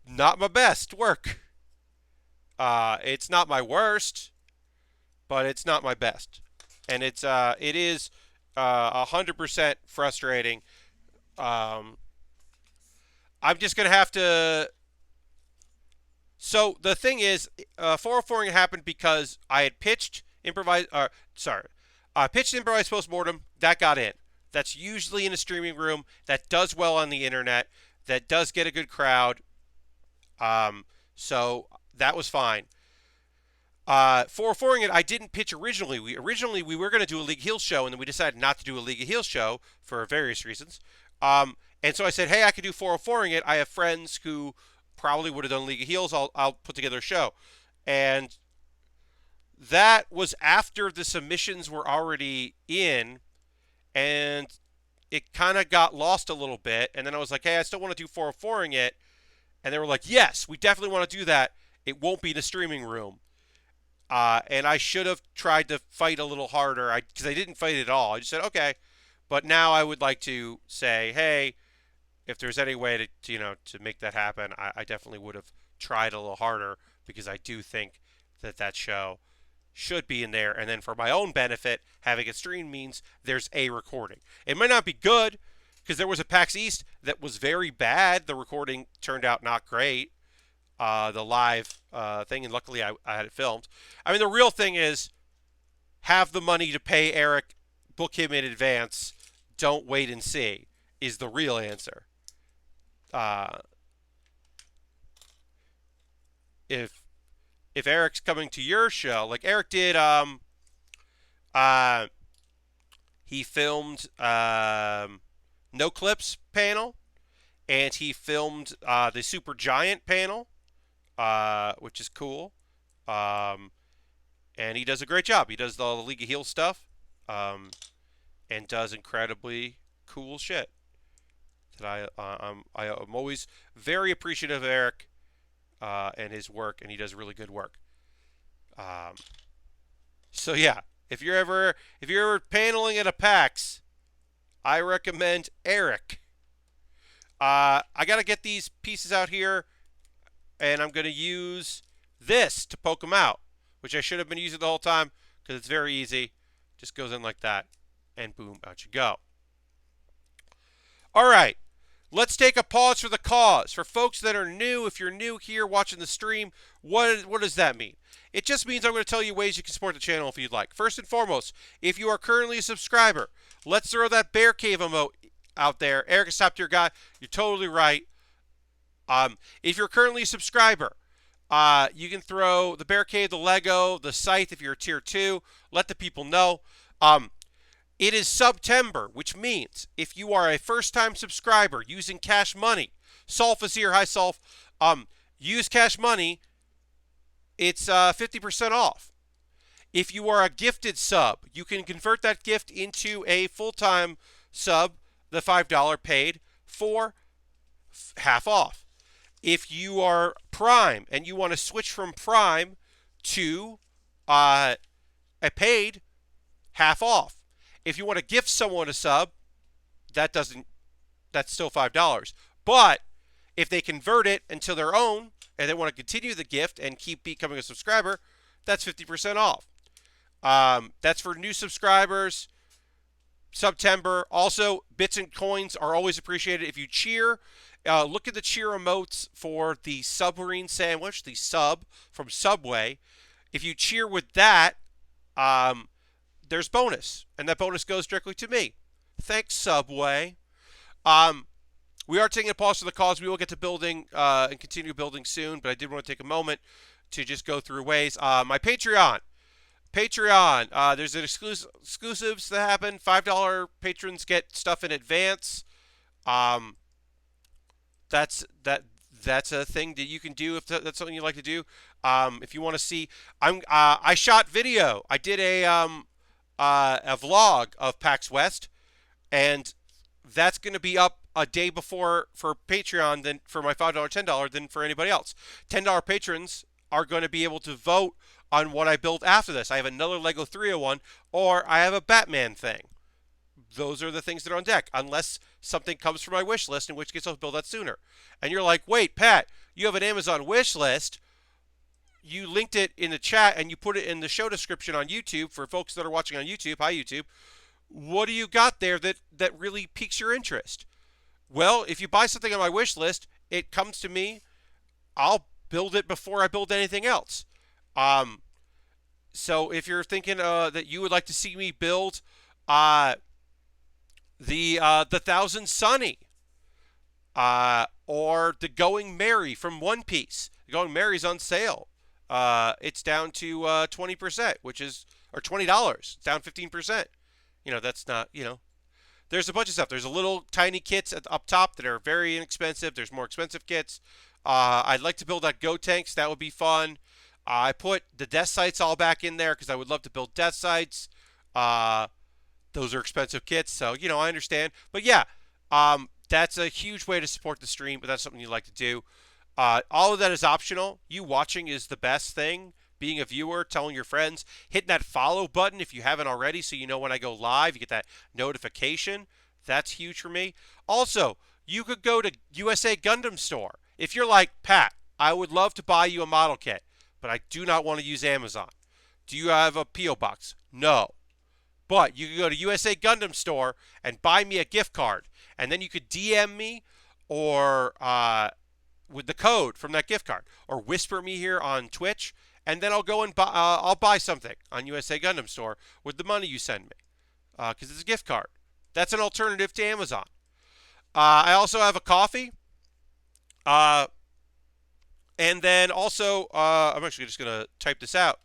not my best work. It's not my worst, but it's not my best. And it is 100% frustrating. I'm just going to have to... So the thing is, 404ing happened because I had pitched Improvised... pitched Improvised Postmortem. That got in. That's usually in a streaming room. That does well on the internet. That does get a good crowd. So that was fine. 404ing it, I didn't pitch originally. We were going to do a League of Heels show, and then we decided not to do a League of Heels show for various reasons. And so I said, hey, I could do 404ing it. I have friends who probably would have done League of Heels. I'll put together a show. And that was after the submissions were already in, and it kind of got lost a little bit. And then I was like, hey, I still want to do 404ing it. And they were like, yes, we definitely want to do that. It won't be in a streaming room. And I should have tried to fight a little harder because I didn't fight at all. I just said, okay. But now I would like to say, hey, if there's any way to make that happen, I definitely would have tried a little harder because I do think that show should be in there. And then for my own benefit, having it streamed means there's a recording. It might not be good because there was a PAX East that was very bad. The recording turned out not great. The live thing, and luckily I had it filmed. I mean, the real thing is have the money to pay Eric, book him in advance, don't wait and see, is the real answer. If Eric's coming to your show, like Eric did, he filmed No Clips panel, and he filmed the Super Giant panel, which is cool. And he does a great job. He does all the League of Heels stuff, and does incredibly cool shit. That I'm always very appreciative of Eric and his work, and he does really good work. Um, so yeah, if you're ever paneling at a PAX, I recommend Eric. I gotta get these pieces out here, and I'm gonna use this to poke them out, which I should have been using the whole time because it's very easy. Just goes in like that, and boom, out you go. All right, let's take a pause for the cause. For folks that are new, if you're new here watching the stream, what does that mean? It just means I'm going to tell you ways you can support the channel if you'd like. First and foremost, if you are currently a subscriber, let's throw that bear cave emote out there. Eric is top tier guy. You're totally right. If you're currently a subscriber, you can throw the bear cave, the Lego, the scythe if you're a tier 2. Let the people know. It is September, which means if you are a first-time subscriber using Cash Money, Solf is here. Hi, Solf. Use Cash Money. It's 50% off. If you are a gifted sub, you can convert that gift into a full-time sub, the $5 paid, for half off. If you are Prime and you want to switch from Prime to a paid, half off. If you want to gift someone a sub, that's still $5. But if they convert it into their own and they want to continue the gift and keep becoming a subscriber, that's 50% off. That's for new subscribers. September. Also, bits and coins are always appreciated. If you cheer, look at the cheer emotes for the submarine sandwich, the sub from Subway. If you cheer with that, there's bonus, and that bonus goes directly to me. Thanks, Subway. We are taking a pause for the cause. We will get to building and continue building soon, but I did want to take a moment to just go through ways. My Patreon. There's an exclusives that happen. $5 patrons get stuff in advance. That's a thing that you can do if that's something you like to do. If you want to see, I shot video. I did a vlog of PAX West, and that's going to be up a day before for Patreon than for my $5, $10 than for anybody else. $10 patrons are going to be able to vote on what I build after this. I have another Lego 301, or I have a Batman thing. Those are the things that are on deck, unless something comes from my wish list, in which case I'll build that sooner. And you're like, wait, Pat, you have an Amazon wish list. You linked it in the chat, and you put it in the show description on YouTube for folks that are watching on YouTube. Hi, YouTube. What do you got there that really piques your interest? Well, if you buy something on my wish list, it comes to me. I'll build it before I build anything else. So if you're thinking that you would like to see me build the Thousand Sunny, or the Going Merry from One Piece. The Going Merry's on sale. It's down to 20%, which is, or $20. It's down 15%. That's not, there's a bunch of stuff. There's a little tiny kits up top that are very inexpensive. There's more expensive kits. I'd like to build that Go Tanks. That would be fun. I put the death sites all back in there because I would love to build death sites. Those are expensive kits, so, I understand. But yeah, that's a huge way to support the stream, but that's something you'd like to do. All of that is optional. You watching is the best thing. Being a viewer, telling your friends, hitting that follow button if you haven't already so you know when I go live. You get that notification. That's huge for me. Also, you could go to USA Gundam Store. If you're like, Pat, I would love to buy you a model kit, but I do not want to use Amazon. Do you have a P.O. box? No. But you could go to USA Gundam Store and buy me a gift card. And then you could DM me or with the code from that gift card. Or whisper me here on Twitch. And then I'll go and I'll buy something on USA Gundam Store with the money you send me. Because it's a gift card. That's an alternative to Amazon. I also have a coffee. And then also, I'm actually just going to type this out.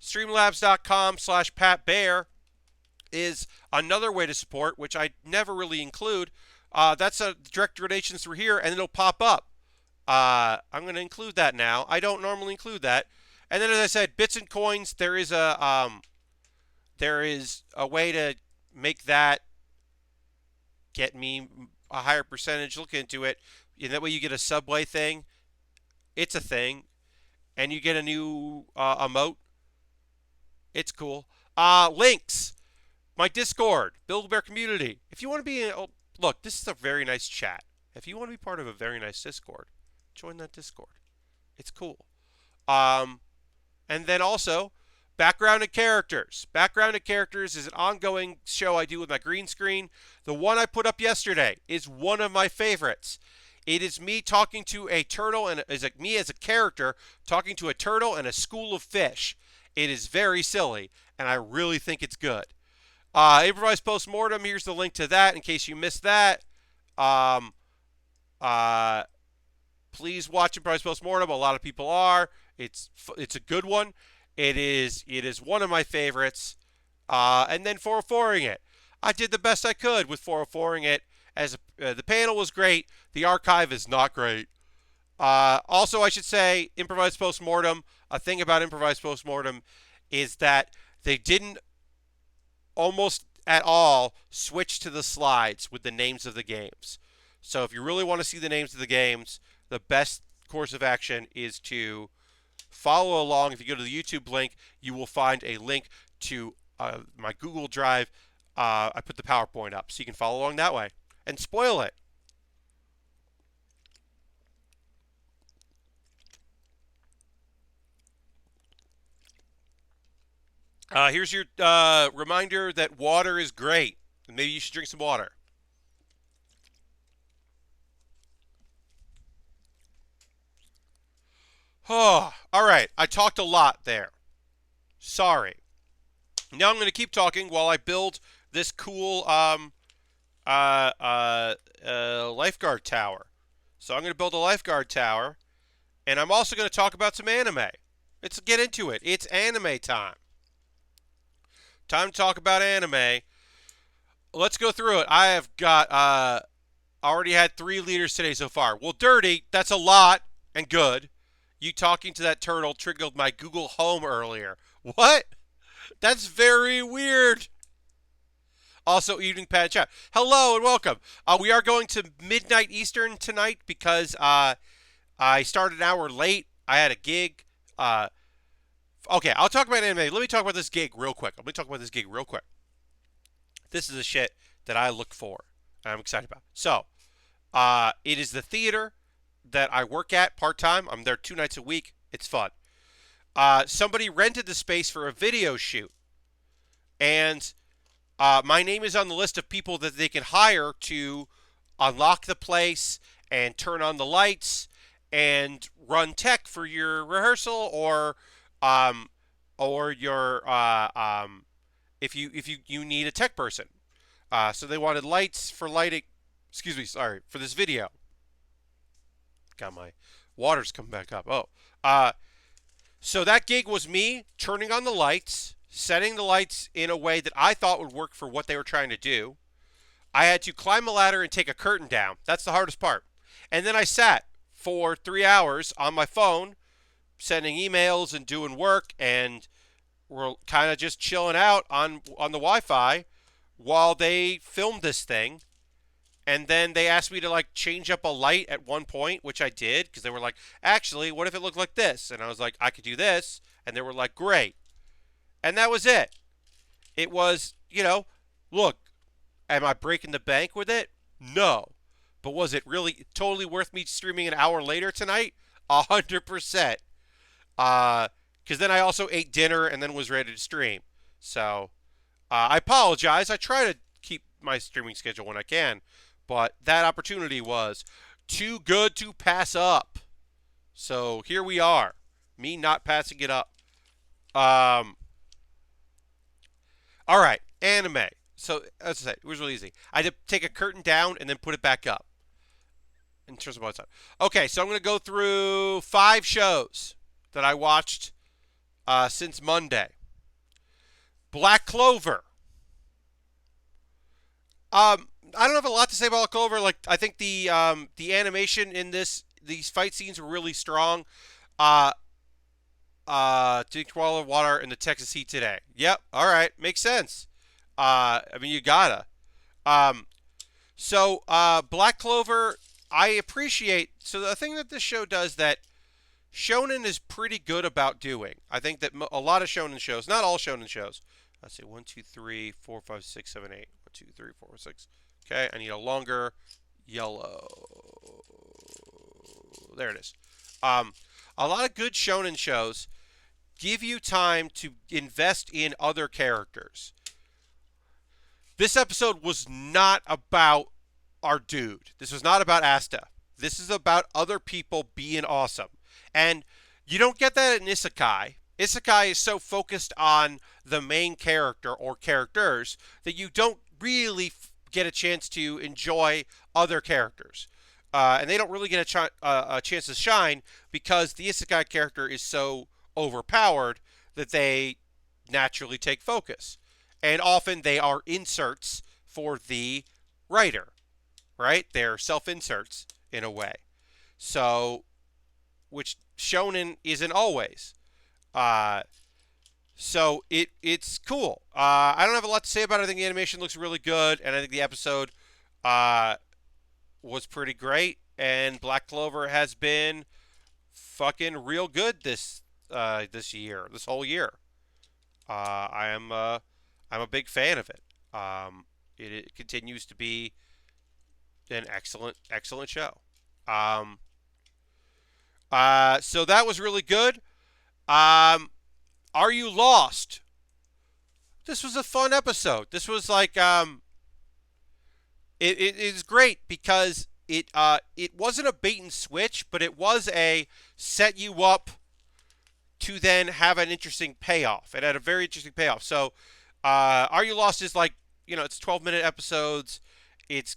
Streamlabs.com/PatBaer is another way to support, which I never really include. That's a direct donations through here, and it'll pop up. I'm going to include that now. I don't normally include that. And then, as I said, bits and coins. There is a way to make that get me a higher percentage. Look into it. And that way you get a Subway thing. It's a thing. and you get a new emote. It's cool. Links. My Discord, Build Bear community. If you want to be in, oh, look, this is a very nice chat. If you want to be part of a very nice Discord, join that Discord. It's cool. Um, and then also, Background and Characters. Background and Characters is an ongoing show I do with my green screen. The one I put up yesterday is one of my favorites. It is me talking to a turtle, and is like me as a character talking to a turtle and a school of fish. It is very silly, and I really think it's good. Improvised Postmortem, here's the link to that in case you missed that. Um, uh, please watch Improvised Postmortem. A lot of people are. It's a good one. It is one of my favorites. And then 404ing it. I did the best I could with 404ing it. The panel was great. The archive is not great. Also, I should say, Improvised Postmortem. A thing about Improvised Postmortem is that they didn't almost at all switch to the slides with the names of the games. So if you really want to see the names of the games, the best course of action is to follow along. If you go to the YouTube link, you will find a link to my Google Drive. I put the PowerPoint up, so you can follow along that way and spoil it. Here's your reminder that water is great. Maybe you should drink some water. Oh, all right. I talked a lot there. Sorry. Now I'm going to keep talking while I build this cool lifeguard tower. So I'm going to build a lifeguard tower, and I'm also going to talk about some anime. Let's get into it. It's anime time. Time to talk about anime. Let's go through it. I have got already had 3 leaders today so far. Well, dirty, that's a lot and good. You talking to that turtle triggered my Google Home earlier. What? That's very weird. Also, evening pad chat. Hello and welcome. We are going to midnight Eastern tonight because I started an hour late. I had a gig. Okay, I'll talk about anime. Let me talk about this gig real quick. This is the shit that I look for and I'm excited about. So, it is the theater that I work at part-time. I'm there 2 nights a week. It's fun. Somebody rented the space for a video shoot. And my name is on the list of people that they can hire to unlock the place and turn on the lights and run tech for your rehearsal or your if you need a tech person. So they wanted lights for lighting. Excuse me, sorry, for this video. Got my water's coming back up. So that gig was me turning on the lights, setting the lights in a way that I thought would work for what they were trying to do. I had to climb a ladder and take a curtain down. That's the hardest part. And then I sat for 3 hours on my phone, sending emails and doing work, and we're kind of just chilling out on the Wi-Fi while they filmed this thing. And then they asked me to like change up a light at one point, which I did because they were like, actually, what if it looked like this? And I was like, I could do this. And they were like, great. And that was it. It was, look, am I breaking the bank with it? No. But was it really totally worth me streaming an hour later tonight? 100%. Because then I also ate dinner and then was ready to stream. So I apologize. I try to keep my streaming schedule when I can. But that opportunity was too good to pass up. So here we are. Me not passing it up. All right. Anime. So, as I said, it was really easy. I had to take a curtain down and then put it back up. In terms of what's up. Okay, so I'm going to go through 5 shows that I watched since Monday. Black Clover. I don't have a lot to say about Clover. Like, I think the animation in these fight scenes were really strong. Drink swallow of water in the Texas heat today. Yep. All right. Makes sense. I mean, you gotta. Black Clover, I appreciate. So the thing that this show does that shonen is pretty good about doing. I think that a lot of shonen shows, not all shonen shows. Let's see, 1, 2, 3, 4, 5, 6, 7, 8. 1, 2, 3, 4, 6. Okay, I need a longer yellow. There it is. Um, a lot of good shonen shows give you time to invest in other characters. This episode was not about our dude. This was not about Asta. This is about other people being awesome. And you don't get that in Isekai. Isekai is so focused on the main character or characters that you don't really get a chance to enjoy other characters. And they don't really get a chance to shine because the Isekai character is so overpowered that they naturally take focus. And often they are inserts for the writer, right? They're self-inserts in a way. So, which shonen isn't always. So it's cool. I don't have a lot to say about it. I think the animation looks really good, and I think the episode was pretty great. And Black Clover has been fucking real good this whole year. I'm a big fan of it. It continues to be an excellent show. So that was really good. Are you lost? This was a fun episode. This was like it is great because it wasn't a bait and switch, but it was a set you up to then have an interesting payoff. It had a very interesting payoff. So, Are You Lost is like, it's 12-minute episodes. It's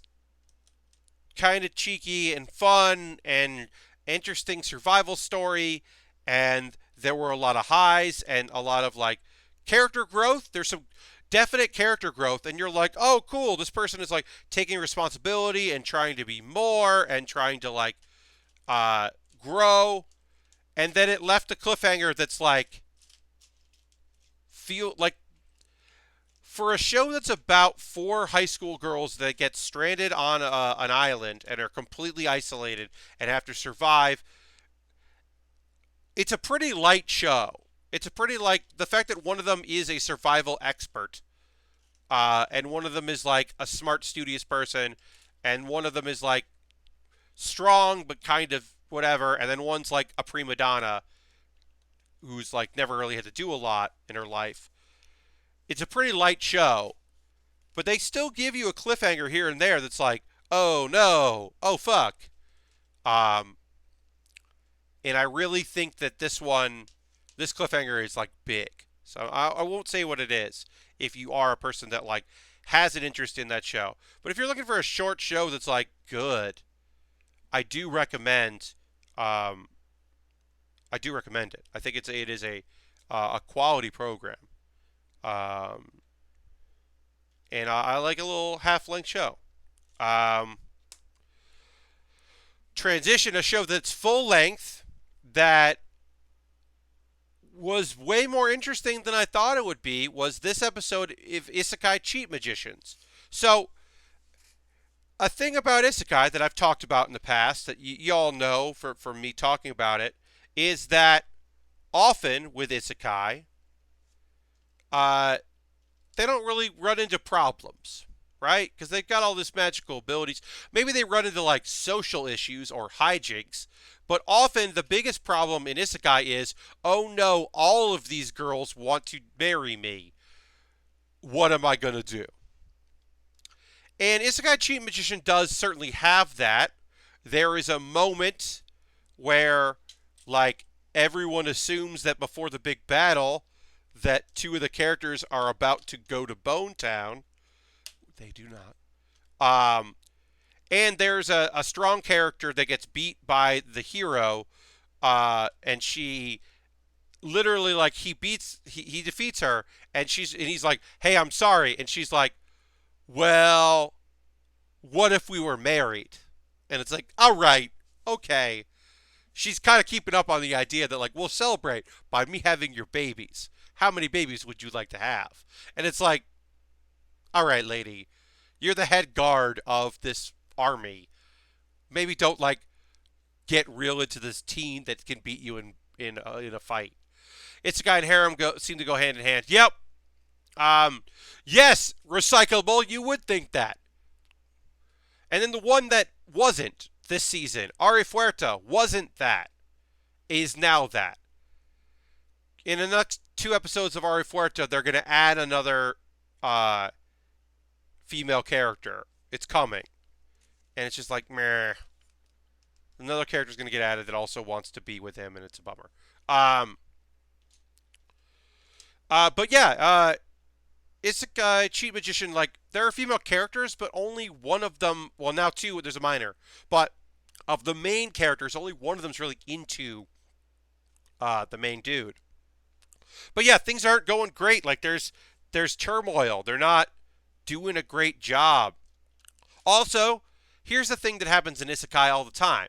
kind of cheeky and fun and interesting survival story. And there were a lot of highs and a lot of like character growth. There's some definite character growth. And you're like, oh, cool. This person is like taking responsibility and trying to be more and trying to like grow. And then it left a cliffhanger that's like, feel like, for a show that's about 4 high school girls that get stranded on an island and are completely isolated and have to survive, it's a pretty light show. It's a pretty like the fact that one of them is a survival expert, and one of them is like a smart, studious person, and one of them is like strong but kind of whatever, and then one's like a prima donna who's like never really had to do a lot in her life. It's a pretty light show, but they still give you a cliffhanger here and there that's like, oh no, oh fuck. And I really think that this cliffhanger is like big. So I won't say what it is if you are a person that like has an interest in that show. But if you're looking for a short show that's like good, I do recommend. I do recommend it. I think it is a quality program. And I like a little half-length show. Transition, a show that's full length that was way more interesting than I thought it would be, was this episode of Isekai Cheat Magicians. So, a thing about Isekai that I've talked about in the past that y'all know from me talking about it is that often with Isekai, they don't really run into problems, right? Because they've got all this magical abilities. Maybe they run into like social issues or hijinks, but often the biggest problem in Isekai is, oh no, all of these girls want to marry me. What am I going to do? And Isekai Cheat Magician does certainly have that. There is a moment where like everyone assumes that before the big battle that 2 of the characters are about to go to Bone Town. They do not. And there's a strong character that gets beat by the hero, and she literally like he defeats her, and he's like, "Hey, I'm sorry," and she's like, "Well, what if we were married?" And it's like, "All right, okay." She's kind of keeping up on the idea that like we'll celebrate by me having your babies. How many babies would you like to have? And it's like, all right, lady, you're the head guard of this army. Maybe don't like get real into this teen that can beat you in a fight. Isekai and harem seem to go hand in hand. Yep. Yes, recyclable. You would think that. And then the one that wasn't this season, Ari Fuerta, wasn't that. Is now that. In the next 2 episodes of Ari Fuerta, they're going to add another female character. It's coming. And it's just like, meh. Another character's going to get added that also wants to be with him, and it's a bummer. But yeah, Isekai, Cheat Magician, like, there are female characters, but only one of them, well, now two, there's a minor, but of the main characters, only one of them's really into the main dude. But yeah, things aren't going great. Like, there's turmoil. They're not doing a great job. Also, here's the thing that happens in Isekai all the time.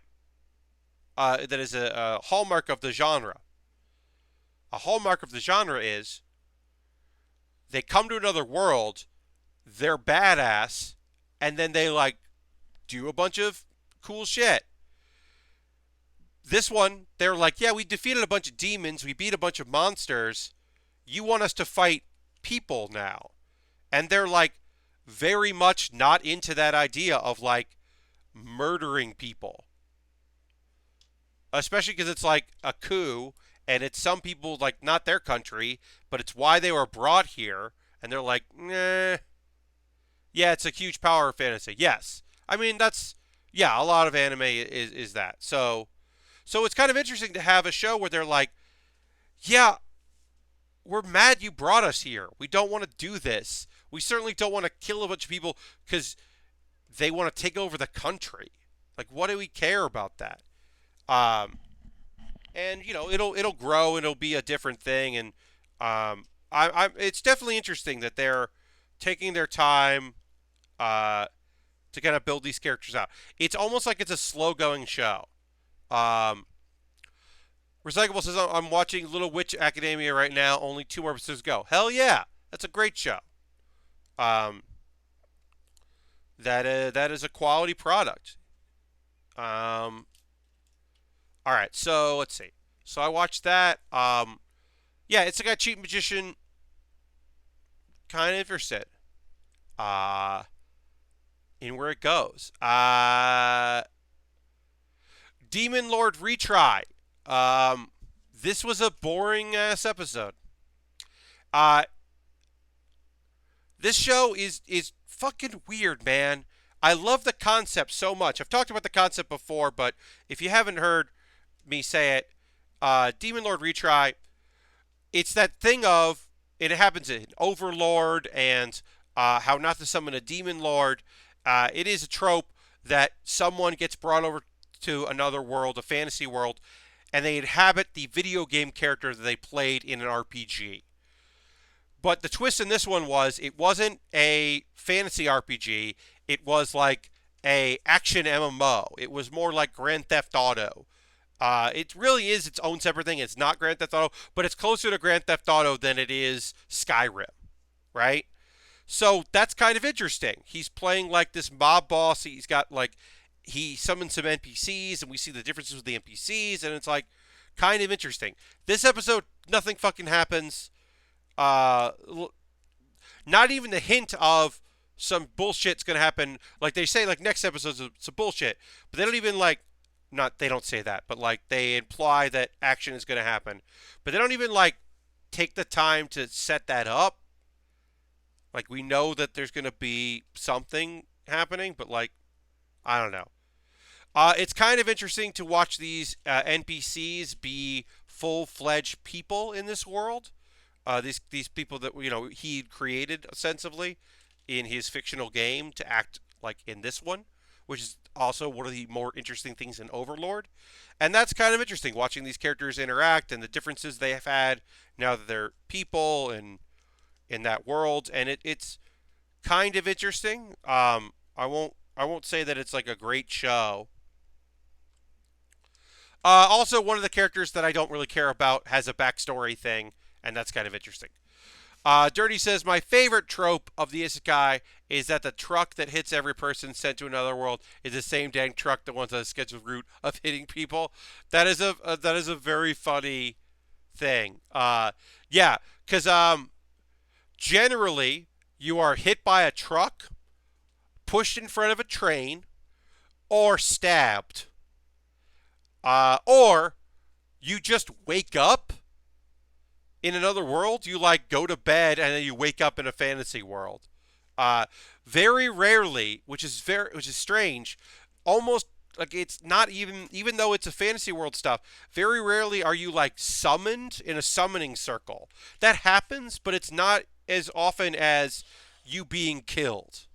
That is a hallmark of the genre. A hallmark of the genre is they come to another world, they're badass, and then they like do a bunch of cool shit. This one, they're like, yeah, we defeated a bunch of demons, we beat a bunch of monsters. You want us to fight people now. And they're like very much not into that idea of like murdering people. Especially because it's like a coup, and it's some people, like, not their country, but it's why they were brought here, and they're like, nah. Yeah, it's a huge power fantasy. Yes. I mean, that's, yeah, a lot of anime is that. So it's kind of interesting to have a show where they're like, yeah, we're mad you brought us here. We don't want to do this. We certainly don't want to kill a bunch of people because they want to take over the country. Like, what do we care about that? And you know, it'll grow and it'll be a different thing. And it's definitely interesting that they're taking their time to kind of build these characters out. It's almost like it's a slow going show. Recyclable says I'm watching Little Witch Academia right now. Only 2 more episodes go. Hell yeah, that's a great show. That is a quality product. All right, so let's see. So I watched that. Yeah, it's like a Cheat Magician. Kind of interested. In where it goes. Demon Lord Retry. This was a boring ass episode. This show is fucking weird, man. I love the concept so much. I've talked about the concept before, but if you haven't heard me say it, Demon Lord Retry, it's that thing of, it happens in Overlord and how not to summon a Demon Lord. It is a trope that someone gets brought over to another world, a fantasy world, and they inhabit the video game character that they played in an RPG. But the twist in this one was, it wasn't a fantasy RPG, it was like a action MMO. It was more like Grand Theft Auto. It really is its own separate thing. It's not Grand Theft Auto, but it's closer to Grand Theft Auto than it is Skyrim, right? So that's kind of interesting. He's playing like this mob boss. He's got like, he summons some NPCs, and we see the differences with the NPCs, and it's like kind of interesting. This episode, nothing fucking happens. Not even the hint of some bullshit's gonna happen. Like they say, like next episode's some bullshit, but they don't even like, not, they don't say that, but like they imply that action is gonna happen, but they don't even like take the time to set that up. Like, we know that there's gonna be something happening, but like, I don't know. It's kind of interesting to watch these NPCs be full-fledged people in this world. These people that, you know, he created ostensibly in his fictional game to act like in this one, which is also one of the more interesting things in Overlord. And that's kind of interesting, watching these characters interact and the differences they have had now that they're people and in that world. And it's kind of interesting. I won't say that it's like a great show. Also, one of the characters that I don't really care about has a backstory thing, and that's kind of interesting. Dirty says, my favorite trope of the Isekai is that the truck that hits every person sent to another world is the same dang truck that wants a scheduled route of hitting people. That is a very funny thing. Yeah, because generally you are hit by a truck, pushed in front of a train, or stabbed, or you just wake up in another world. You like go to bed and then you wake up in a fantasy world. Uh, Very rarely, which is strange, almost like it's not even though it's a fantasy world stuff. Very rarely are you like summoned in a summoning circle. That happens, but it's not as often as you being killed.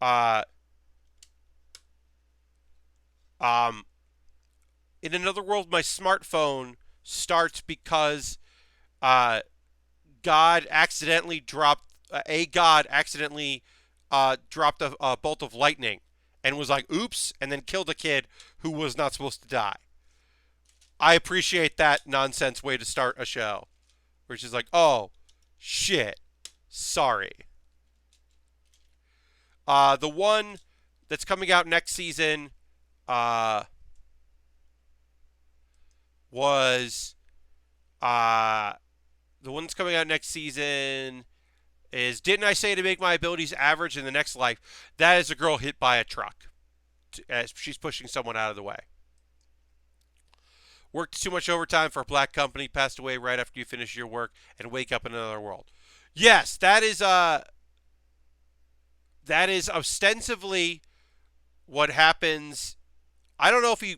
Uh, um, in another world, my smartphone starts because uh, God accidentally dropped a god accidentally dropped a bolt of lightning and was like, "Oops," and then killed a kid who was not supposed to die. I appreciate that nonsense way to start a show, which is like, "Oh, shit, sorry." The one that's coming out next season uh, was uh, the one that's coming out next season is didn't I say to make my abilities average in the next life? That is a girl hit by a truck as she's pushing someone out of the way. Worked too much overtime for a black company, passed away right after you finish your work, and wake up in another world. Yes, that is ostensibly what happens. I don't know if he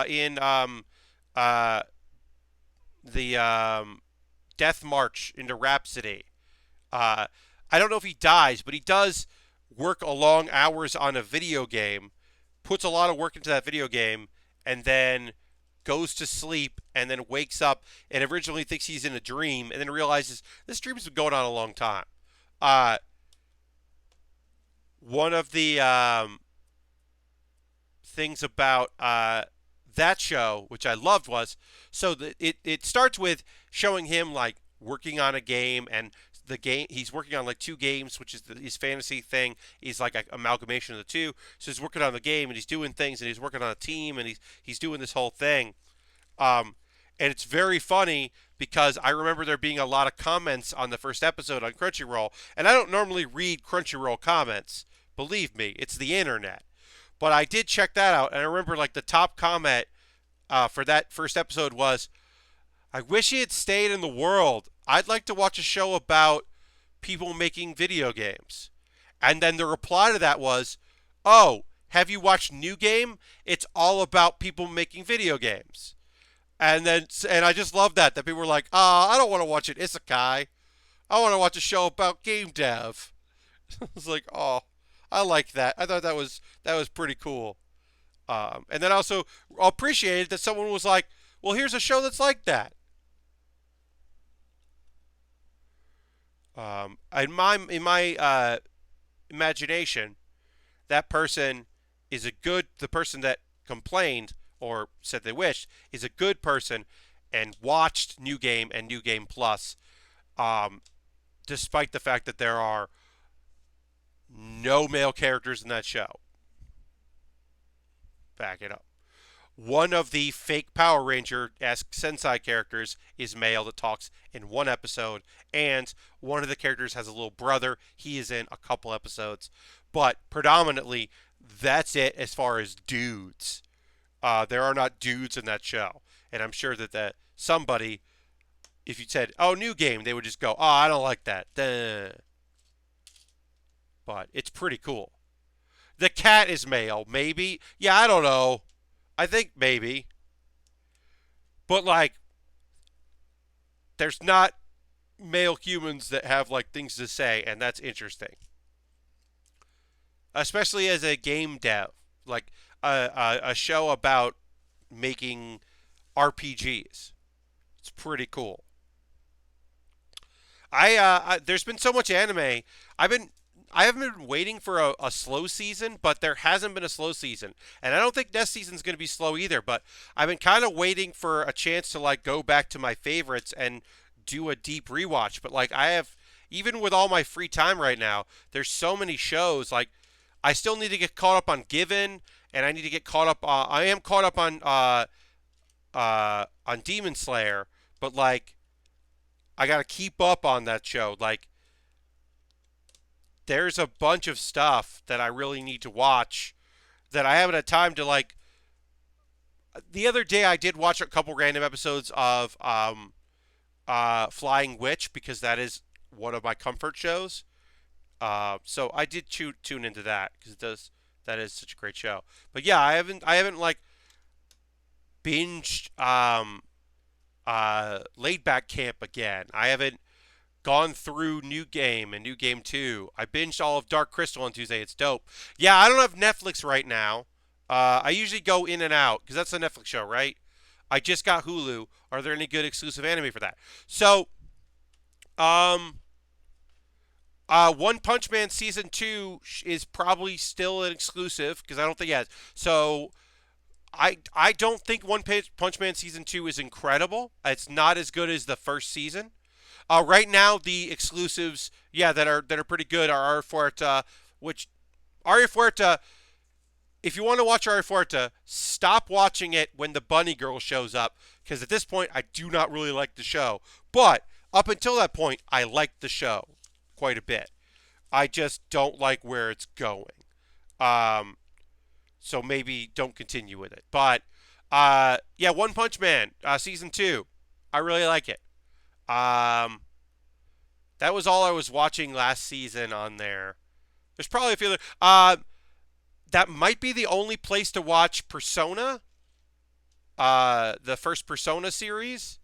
in uh, the Death March into Rhapsody. Uh, I don't know if he dies, but he does work a long hours on a video game, puts a lot of work into that video game, and then goes to sleep and then wakes up and originally thinks he's in a dream and then realizes this dream's been going on a long time. Uh, One of the things about that show, which I loved, was it starts with showing him like working on a game, and the game he's working on like two games, which is his fantasy thing is like an amalgamation of the two. So he's working on the game and he's doing things and he's working on a team and he's doing this whole thing. Um, and it's very funny because I remember there being a lot of comments on the first episode on Crunchyroll, and I don't normally read Crunchyroll comments. Believe me, it's the internet. But I did check that out, and I remember like the top comment for that first episode was, "I wish he had stayed in the world. I'd like to watch a show about people making video games." And then the reply to that was, "Oh, have you watched New Game? It's all about people making video games." And I just love that people were like, I don't want to watch an isekai. I want to watch a show about game dev." It's like, oh, I like that. I thought that was pretty cool. And then also appreciated that someone was like, well, here's a show that's like that. In my imagination, that person is the person that complained or said they wished is a good person and watched New Game and New Game Plus, um, despite the fact that there are no male characters in that show. Back it up. One of the fake Power Ranger-esque Sensei characters is male that talks in one episode, and one of the characters has a little brother. He is in a couple episodes, but predominantly that's it as far as dudes. There are not dudes in that show, and I'm sure that somebody, if you said, "Oh, New Game," they would just go, "Oh, I don't like that." Duh. But it's pretty cool. The cat is male, maybe. Yeah, I don't know. I think maybe. But like there's not male humans that have like things to say, and that's interesting. Especially as a game dev, like a show about making RPGs. It's pretty cool. There's been so much anime. I've been I haven't been waiting for a slow season, but there hasn't been a slow season, and I don't think next season's going to be slow either. But I've been kind of waiting for a chance to like go back to my favorites and do a deep rewatch. But like I have, even with all my free time right now, there's so many shows. Like I still need to get caught up on Given, and I need to get caught up. I am caught up on Demon Slayer, but like I gotta keep up on that show. Like there's a bunch of stuff that I really need to watch that I haven't had time to like. The other day I did watch a couple random episodes of Flying Witch because that is one of my comfort shows. So I did tune into that because it does that is such a great show. But yeah, I haven't like binged Laid Back Camp again. I haven't gone through New Game and New Game 2. I binged all of Dark Crystal on Tuesday. It's dope. Yeah, I don't have Netflix right now. I usually go in and out because that's a Netflix show, right? I just got Hulu. Are there any good exclusive anime for that? So, um, One Punch Man season 2 is probably still an exclusive because I don't think it has. So I don't think One Punch Man season 2 is incredible. It's not as good as the first season. Right now, the exclusives, yeah, that are pretty good are Aria Fuerte, which Aria Fuerte. If you want to watch Aria Fuerte, stop watching it when the bunny girl shows up, because at this point, I do not really like the show. But up until that point, I liked the show quite a bit. I just don't like where it's going. Um, so maybe don't continue with it. But yeah, One Punch Man season 2, I really like it. Um, that was all I was watching last season on there. There's probably a few other. That might be the only place to watch Persona, the first Persona series,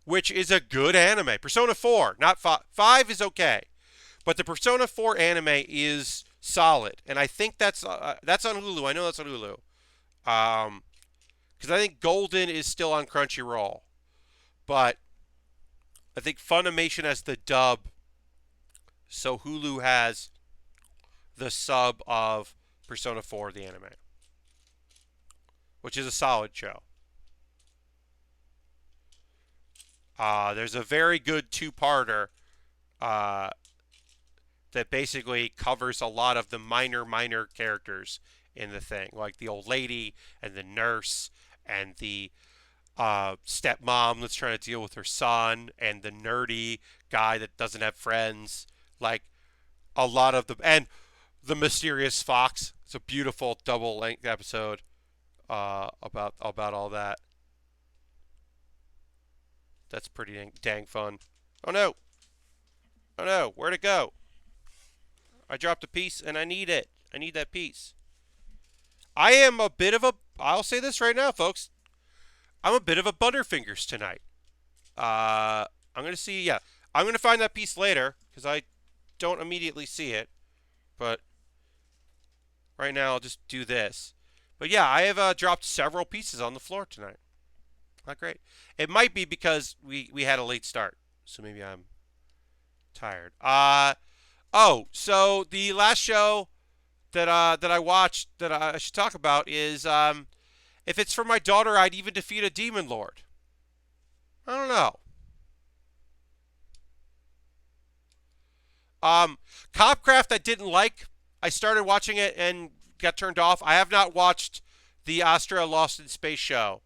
which is a good anime. Persona 4, not 5. 5 is okay, but the Persona 4 anime is solid, and I think that's on Hulu. I know that's on Hulu, because I think Golden is still on Crunchyroll, but I think Funimation has the dub, so Hulu has the sub of Persona 4, the anime, which is a solid show. There's a very good two-parter uh, that basically covers a lot of the minor characters in the thing, like the old lady and the nurse and the stepmom that's trying to deal with her son and the nerdy guy that doesn't have friends. Like a lot of and the mysterious fox. It's a beautiful double length episode about all that. That's pretty dang fun. Oh no! Oh no! Where'd it go? I dropped a piece and I need it. I need that piece. I am a bit of a. I'll say this right now, folks. I'm a bit of a Butterfingers tonight. I'm gonna see. Yeah, I'm gonna find that piece later because I don't immediately see it. But right now, I'll just do this. But yeah, I have dropped several pieces on the floor tonight. Not great. It might be because we had a late start, so maybe I'm tired. So the last show that I watched that I should talk about is if it's for my daughter, I'd even defeat a demon lord. I don't know. Copcraft I didn't like. I started watching it and got turned off. I have not watched the Astra Lost in Space show.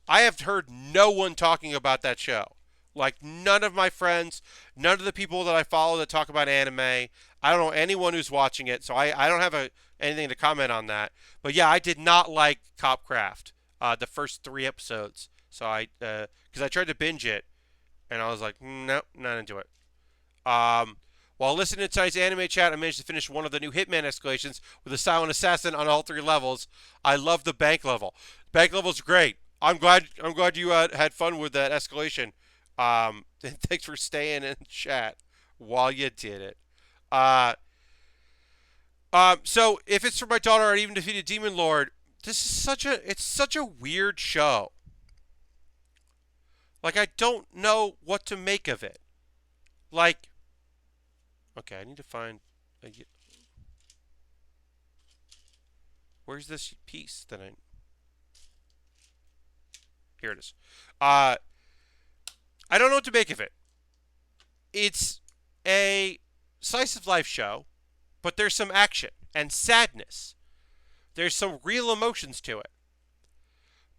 I have heard no one talking about that show. Like none of my friends, none of the people that I follow that talk about anime. I don't know anyone who's watching it, so I don't have anything to comment on that. But yeah, I did not like Copcraft, the first 3 episodes. So because I tried to binge it, and I was like, nope, not into it. While listening to tonight's anime chat, I managed to finish one of the new Hitman escalations with a silent assassin on all 3 levels. I love the bank level. Bank level's great. I'm glad you had fun with that escalation. Thanks for staying in chat while you did it. So if it's for my daughter, I'd even defeat a demon lord. This is such a weird show. Like I don't know what to make of it. Like, okay, I need to find. Where's this piece that I? Here it is. I don't know what to make of it. It's a slice of life show, but there's some action and sadness. There's some real emotions to it.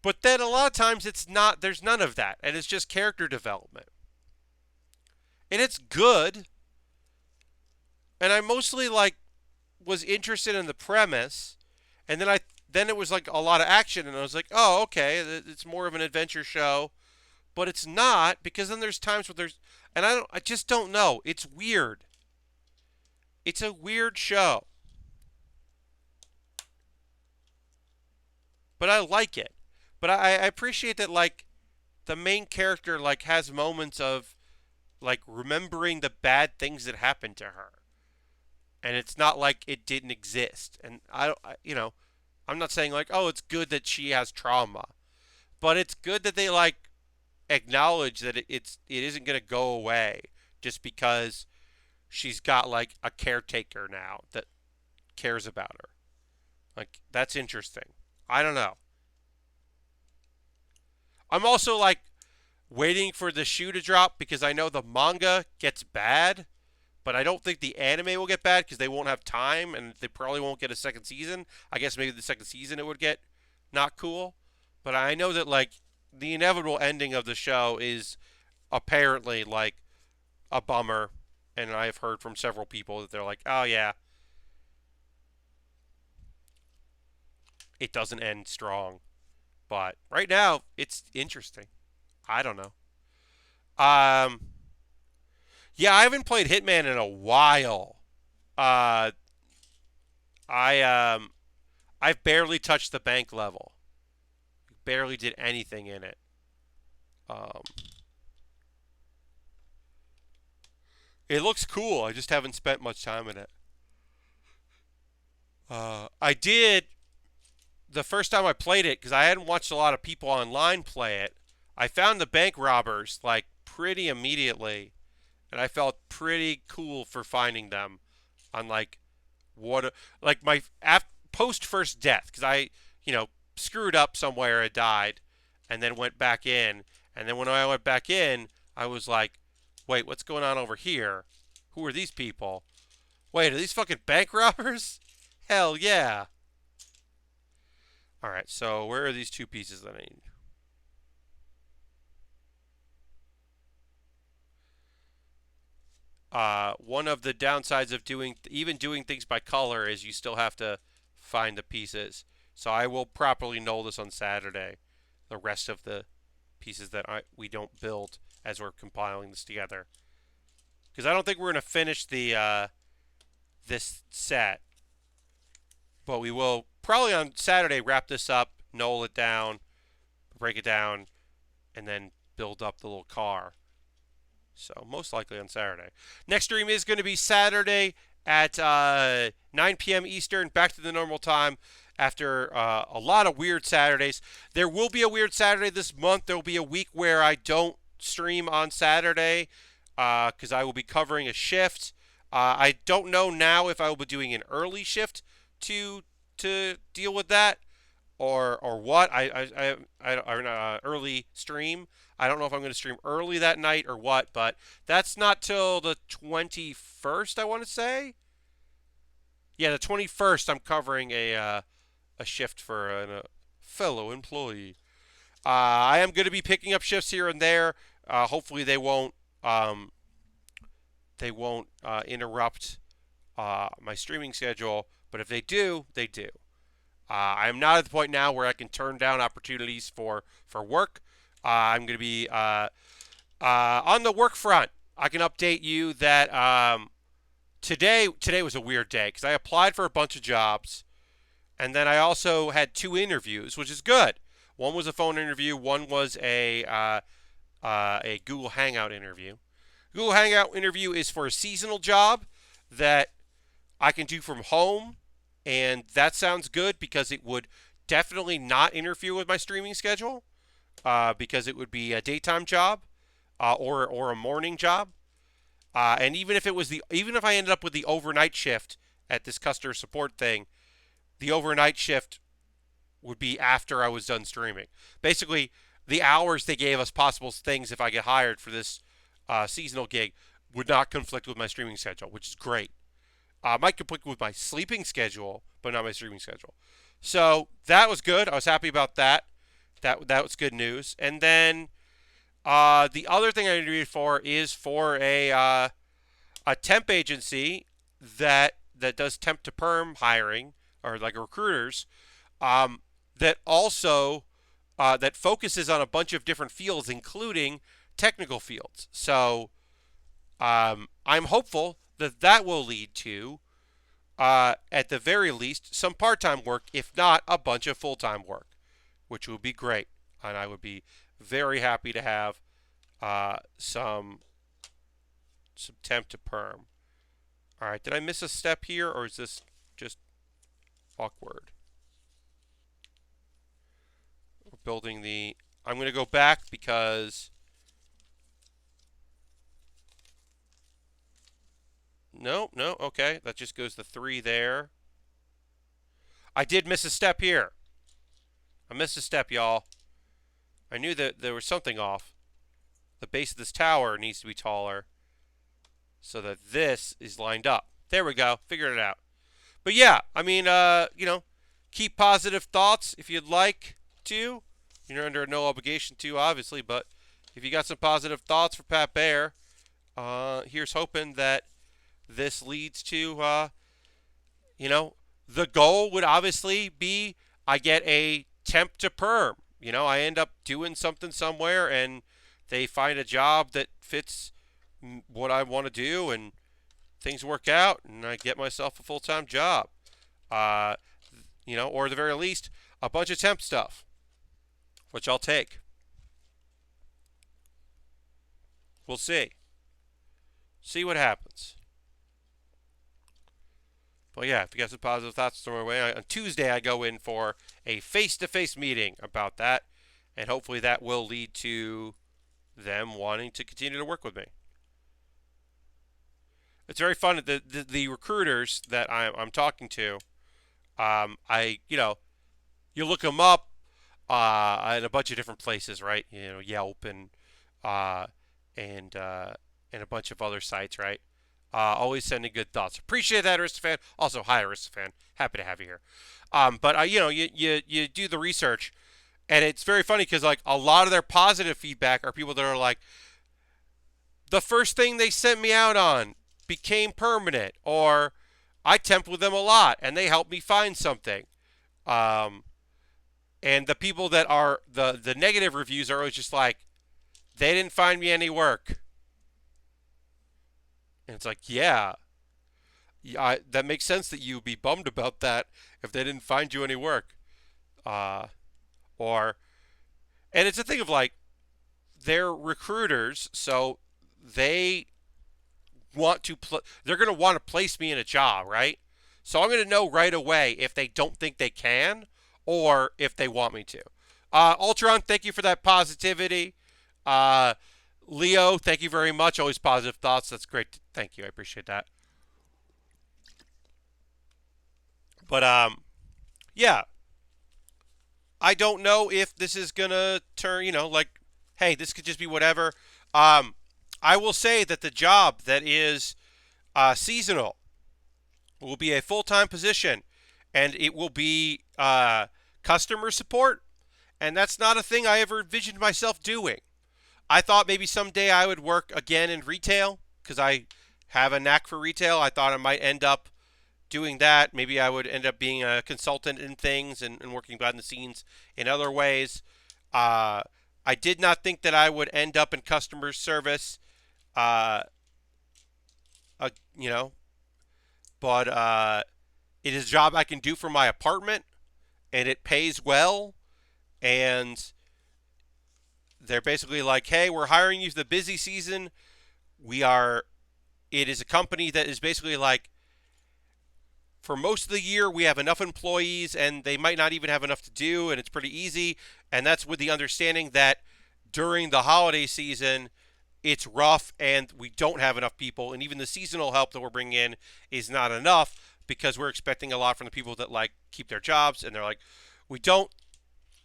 But then a lot of times it's not, there's none of that, and it's just character development. And it's good. And I mostly like was interested in the premise, and then it was like a lot of action, and I was like, oh, okay, it's more of an adventure show, but it's not, because then there's times where there's, and I just don't know. It's weird. It's a weird show, but I like it. But I appreciate that, like, the main character like has moments of like remembering the bad things that happened to her, and it's not like it didn't exist. And I'm not saying like, oh, it's good that she has trauma, but it's good that they like acknowledge that it isn't going to go away just because she's got like a caretaker now that cares about her. Like, that's interesting. I don't know. I'm also like waiting for the shoe to drop because I know the manga gets bad, but I don't think the anime will get bad because they won't have time and they probably won't get a second season. I guess maybe the second season it would get not cool, but I know that like the inevitable ending of the show is apparently like a bummer, and I've heard from several people that they're like, "Oh yeah, it doesn't end strong." But right now, it's interesting. I don't know. Um, yeah, I haven't played Hitman in a while. Uh, I I've barely touched the bank level. Barely did anything in it. Um, it looks cool. I just haven't spent much time in it. I did the first time I played it because I hadn't watched a lot of people online play it. I found the bank robbers like pretty immediately, and I felt pretty cool for finding them on like like my post first death because I screwed up somewhere, I died, and then went back in, and then when I went back in, I was like, wait, what's going on over here? Who are these people? Wait, are these fucking bank robbers? Hell yeah! All right, so where are these two pieces that I need? One of the downsides of doing things by color is you still have to find the pieces. So I will properly know this on Saturday. The rest of the pieces that we don't build as we're compiling this together, because I don't think we're gonna finish the this set, but we will probably on Saturday wrap this up, null it down, break it down, and then build up the little car. So most likely on Saturday. Next stream is going to be Saturday at 9 p.m. Eastern, back to the normal time after a lot of weird Saturdays. There will be a weird Saturday this month. There will be a week where I don't stream on Saturday because I will be covering a shift. I don't know now if I will be doing an early shift to deal with that or what. I early stream. I don't know if I'm going to stream early that night or what, but that's not till the 21st, I want to say. Yeah, the 21st, I'm covering a shift for a fellow employee. I am going to be picking up shifts here and there. Hopefully, they won't interrupt my streaming schedule. But if they do, they do. I am not at the point now where I can turn down opportunities for work. I'm going to be on the work front. I can update you that today was a weird day because I applied for a bunch of jobs, and then I also had 2 interviews, which is good. One was a phone interview. One was a Google Hangout interview. Google Hangout interview is for a seasonal job that I can do from home, and that sounds good because it would definitely not interfere with my streaming schedule. Because it would be a daytime job or a morning job, and even if I ended up with the overnight shift at this customer support thing, the overnight shift would be after I was done streaming. Basically, the hours they gave us possible things if I get hired for this seasonal gig would not conflict with my streaming schedule, which is great. Might conflict with my sleeping schedule, but not my streaming schedule. So that was good. I was happy about that. That was good news. And then the other thing I interviewed for is for a temp agency that does temp to perm hiring, or like recruiters, that also that focuses on a bunch of different fields, including technical fields. So I'm hopeful that that will lead to, at the very least, some part-time work, if not a bunch of full-time work, which would be great. And I would be very happy to have some temp to perm. All right, did I miss a step here, or is this just awkward? We're building the... I'm going to go back because... No, okay. That just goes the 3 there. I did miss a step here. I missed a step, y'all. I knew that there was something off. The base of this tower needs to be taller so that this is lined up. There we go. Figured it out. But yeah, I mean, keep positive thoughts if you'd like to. You're under no obligation to, obviously, but if you got some positive thoughts for Pat Baer, here's hoping that this leads to, the goal would obviously be I get a temp to perm. I end up doing something somewhere and they find a job that fits what I want to do and things work out and I get myself a full-time job. Or at the very least, a bunch of temp stuff, which I'll take. We'll see. See what happens. But yeah, if you got some positive thoughts, throw my way. On Tuesday, I go in for a face-to-face meeting about that, and hopefully that will lead to them wanting to continue to work with me. It's very fun. The recruiters that I'm talking to, you look them up in a bunch of different places, right? Yelp and a bunch of other sites, right? Always sending good thoughts. Appreciate that, Aristofan. Also, hi, Aristofan. Happy to have you here. But you do the research, and it's very funny because like a lot of their positive feedback are people that are like, the first thing they sent me out on became permanent, or I temped with them a lot and they helped me find something. And the people that are the negative reviews are always just like, they didn't find me any work. And it's like, yeah, that makes sense that you'd be bummed about that if they didn't find you any work. And it's a thing of like, they're recruiters, so they want to, they're going to want to place me in a job, right? So I'm going to know right away if they don't think they can or if they want me to. Ultron, thank you for that positivity. Leo, thank you very much. Always positive thoughts. That's great. Thank you. I appreciate that. But, yeah. I don't know if this is going to turn, hey, this could just be whatever. I will say that the job that is seasonal will be a full-time position, and it will be customer support, and that's not a thing I ever envisioned myself doing. I thought maybe someday I would work again in retail because I have a knack for retail. I thought I might end up doing that. Maybe I would end up being a consultant in things and working behind the scenes in other ways. I did not think that I would end up in customer service, but it is a job I can do from my apartment, and it pays well, and they're basically like, hey, we're hiring you for the busy season. It is a company that is basically like, for most of the year, we have enough employees and they might not even have enough to do, and it's pretty easy. And that's with the understanding that during the holiday season, it's rough and we don't have enough people. And even the seasonal help that we're bringing in is not enough because we're expecting a lot from the people that like keep their jobs. And they're like,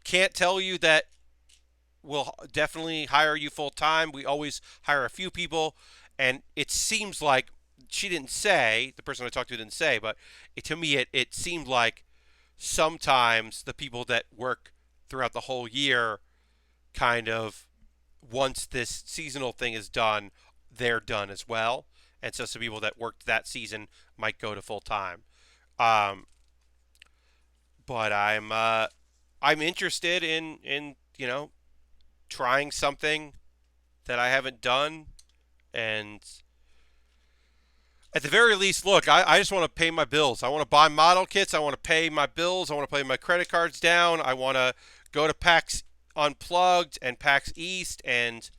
can't tell you that we'll definitely hire you full time. We always hire a few people, and it seems like she didn't say, the person I talked to didn't say, but to me it seemed like sometimes the people that work throughout the whole year kind of, once this seasonal thing is done, they're done as well. And so some people that worked that season might go to full time. Um, but I'm interested in trying something that I haven't done, and at the very least, look, I just want to pay my bills. I want to buy model kits. I want to pay my bills. I want to pay my credit cards down. I want to go to PAX Unplugged and PAX East. And,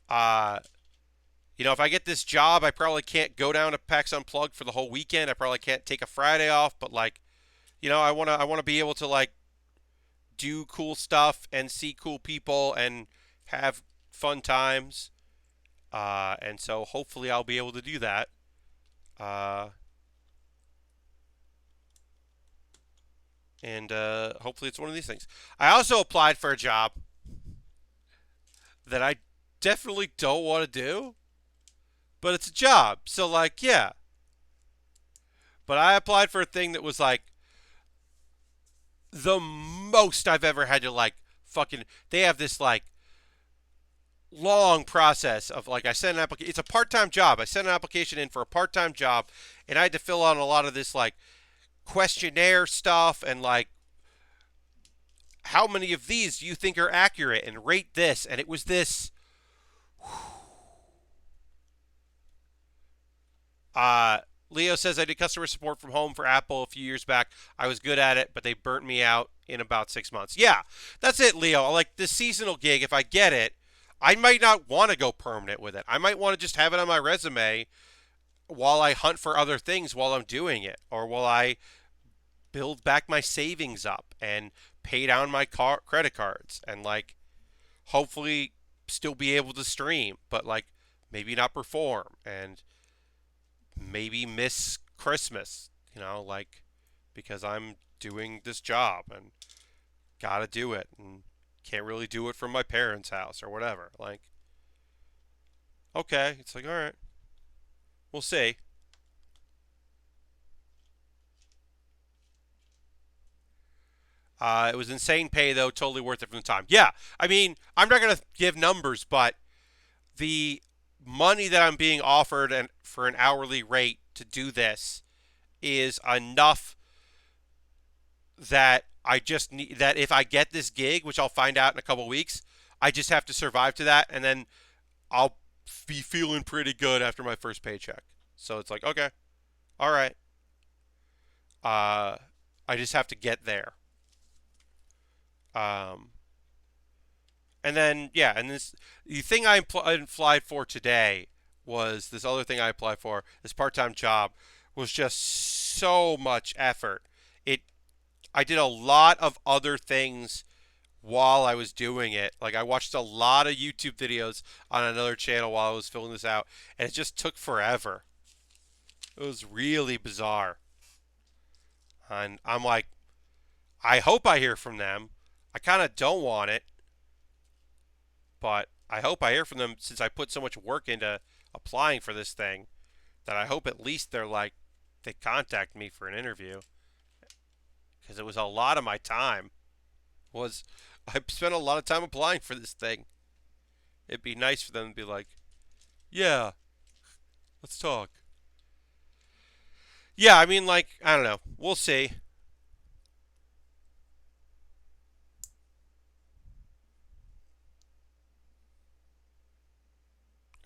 if I get this job, I probably can't go down to PAX Unplugged for the whole weekend. I probably can't take a Friday off. But, I want to be able to, do cool stuff and see cool people and have fun times. And so hopefully I'll be able to do that. Uh, and hopefully it's one of these things. I also applied for a job that I definitely don't want to do, but it's a job. So, yeah. But I applied for a thing that was the most I've ever had to fucking. They have this long process of I sent an application. It's a part-time job. I sent an application in for a part-time job, and I had to fill out a lot of this questionnaire stuff and how many of these do you think are accurate and rate this, and it was this. Leo says I did customer support from home for Apple a few years back. I was good at it, but they burnt me out in about 6 months. Yeah, that's it, Leo. This seasonal gig, if I get it, I might not want to go permanent with it. I might want to just have it on my resume while I hunt for other things while I'm doing it, or while I build back my savings up and pay down my credit cards and hopefully still be able to stream, but maybe not perform and maybe miss Christmas, because I'm doing this job and gotta do it and can't really do it from my parents' house or whatever. Okay, it's all right, we'll see. It was insane pay though, totally worth it from the time. Yeah, I mean, I'm not gonna give numbers, but the money that I'm being offered and for an hourly rate to do this is enough that I just need that if I get this gig, which I'll find out in a couple weeks, I just have to survive to that, and then I'll be feeling pretty good after my first paycheck. So it's okay, all right. I just have to get there. Um, And then, yeah, and the thing I applied for today was this other thing I applied for, this part-time job, was just so much effort. It, I did a lot of other things while I was doing it. I watched a lot of YouTube videos on another channel while I was filling this out, and it just took forever. It was really bizarre. And I'm I hope I hear from them. I kind of don't want it, but I hope I hear from them since I put so much work into applying for this thing, that I hope at least they contact me for an interview, because it was a lot of my time. I spent a lot of time applying for this thing. It'd be nice for them to be yeah, let's talk. Yeah, I mean, I don't know. We'll see.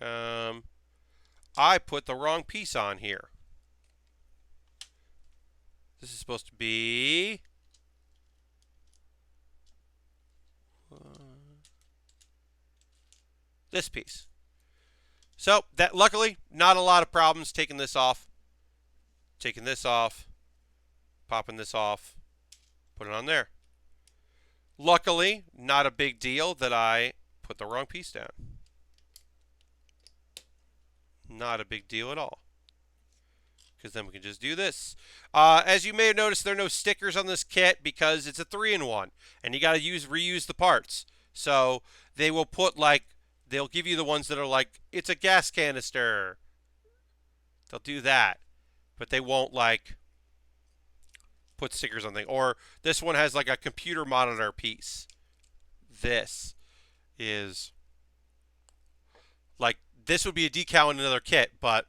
Um, I put the wrong piece on here. This is supposed to be this piece. So that, luckily, not a lot of problems taking this off. Taking this off, popping this off, put it on there. Luckily, not a big deal that I put the wrong piece down. Not a big deal at all, because then we can just do this. As you may have noticed, there are no stickers on this kit because it's a 3-in-1, and you got to reuse the parts. So they will put like, they'll give you the ones that are like, it's a gas canister. They'll do that, but they won't like put stickers on things. Or this one has like a computer monitor piece. This is like, this would be a decal in another kit, but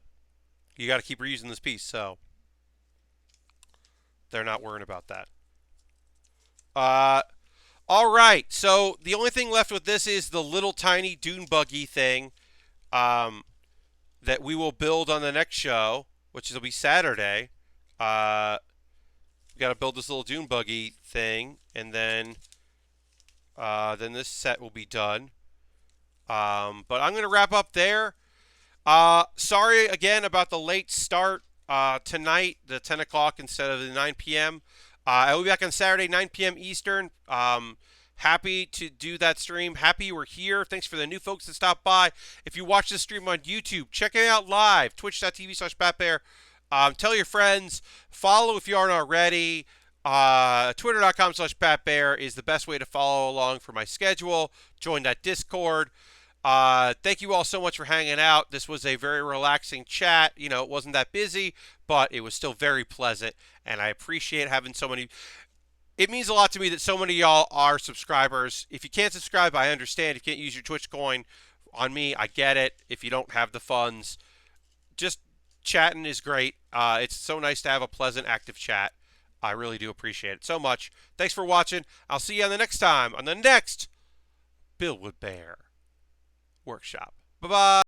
you got to keep reusing this piece, so they're not worrying about that. All right, so the only thing left with this is the little tiny dune buggy thing that we will build on the next show, which will be Saturday. We got to build this little dune buggy thing, and then this set will be done. But I'm going to wrap up there. Sorry again about the late start tonight, the 10 o'clock instead of the 9 p.m. I will be back on Saturday, 9 p.m. Eastern. Happy to do that stream. Happy you were here. Thanks for the new folks that stopped by. If you watch this stream on YouTube, check it out live, twitch.tv/BatBear. Tell your friends. Follow if you aren't already. Twitter.com/BatBear is the best way to follow along for my schedule. Join that Discord. Thank you all so much for hanging out. This was a very relaxing chat. You know, it wasn't that busy, but it was still very pleasant, and I appreciate having so many. It means a lot to me that so many of y'all are subscribers. If you can't subscribe, I understand. If you can't use your Twitch coin on me, I get it. If you don't have the funds, just chatting is great. It's so nice to have a pleasant, active chat. I really do appreciate it so much. Thanks for watching. I'll see you on the next time on the next Build with Baer Workshop. Bye-bye.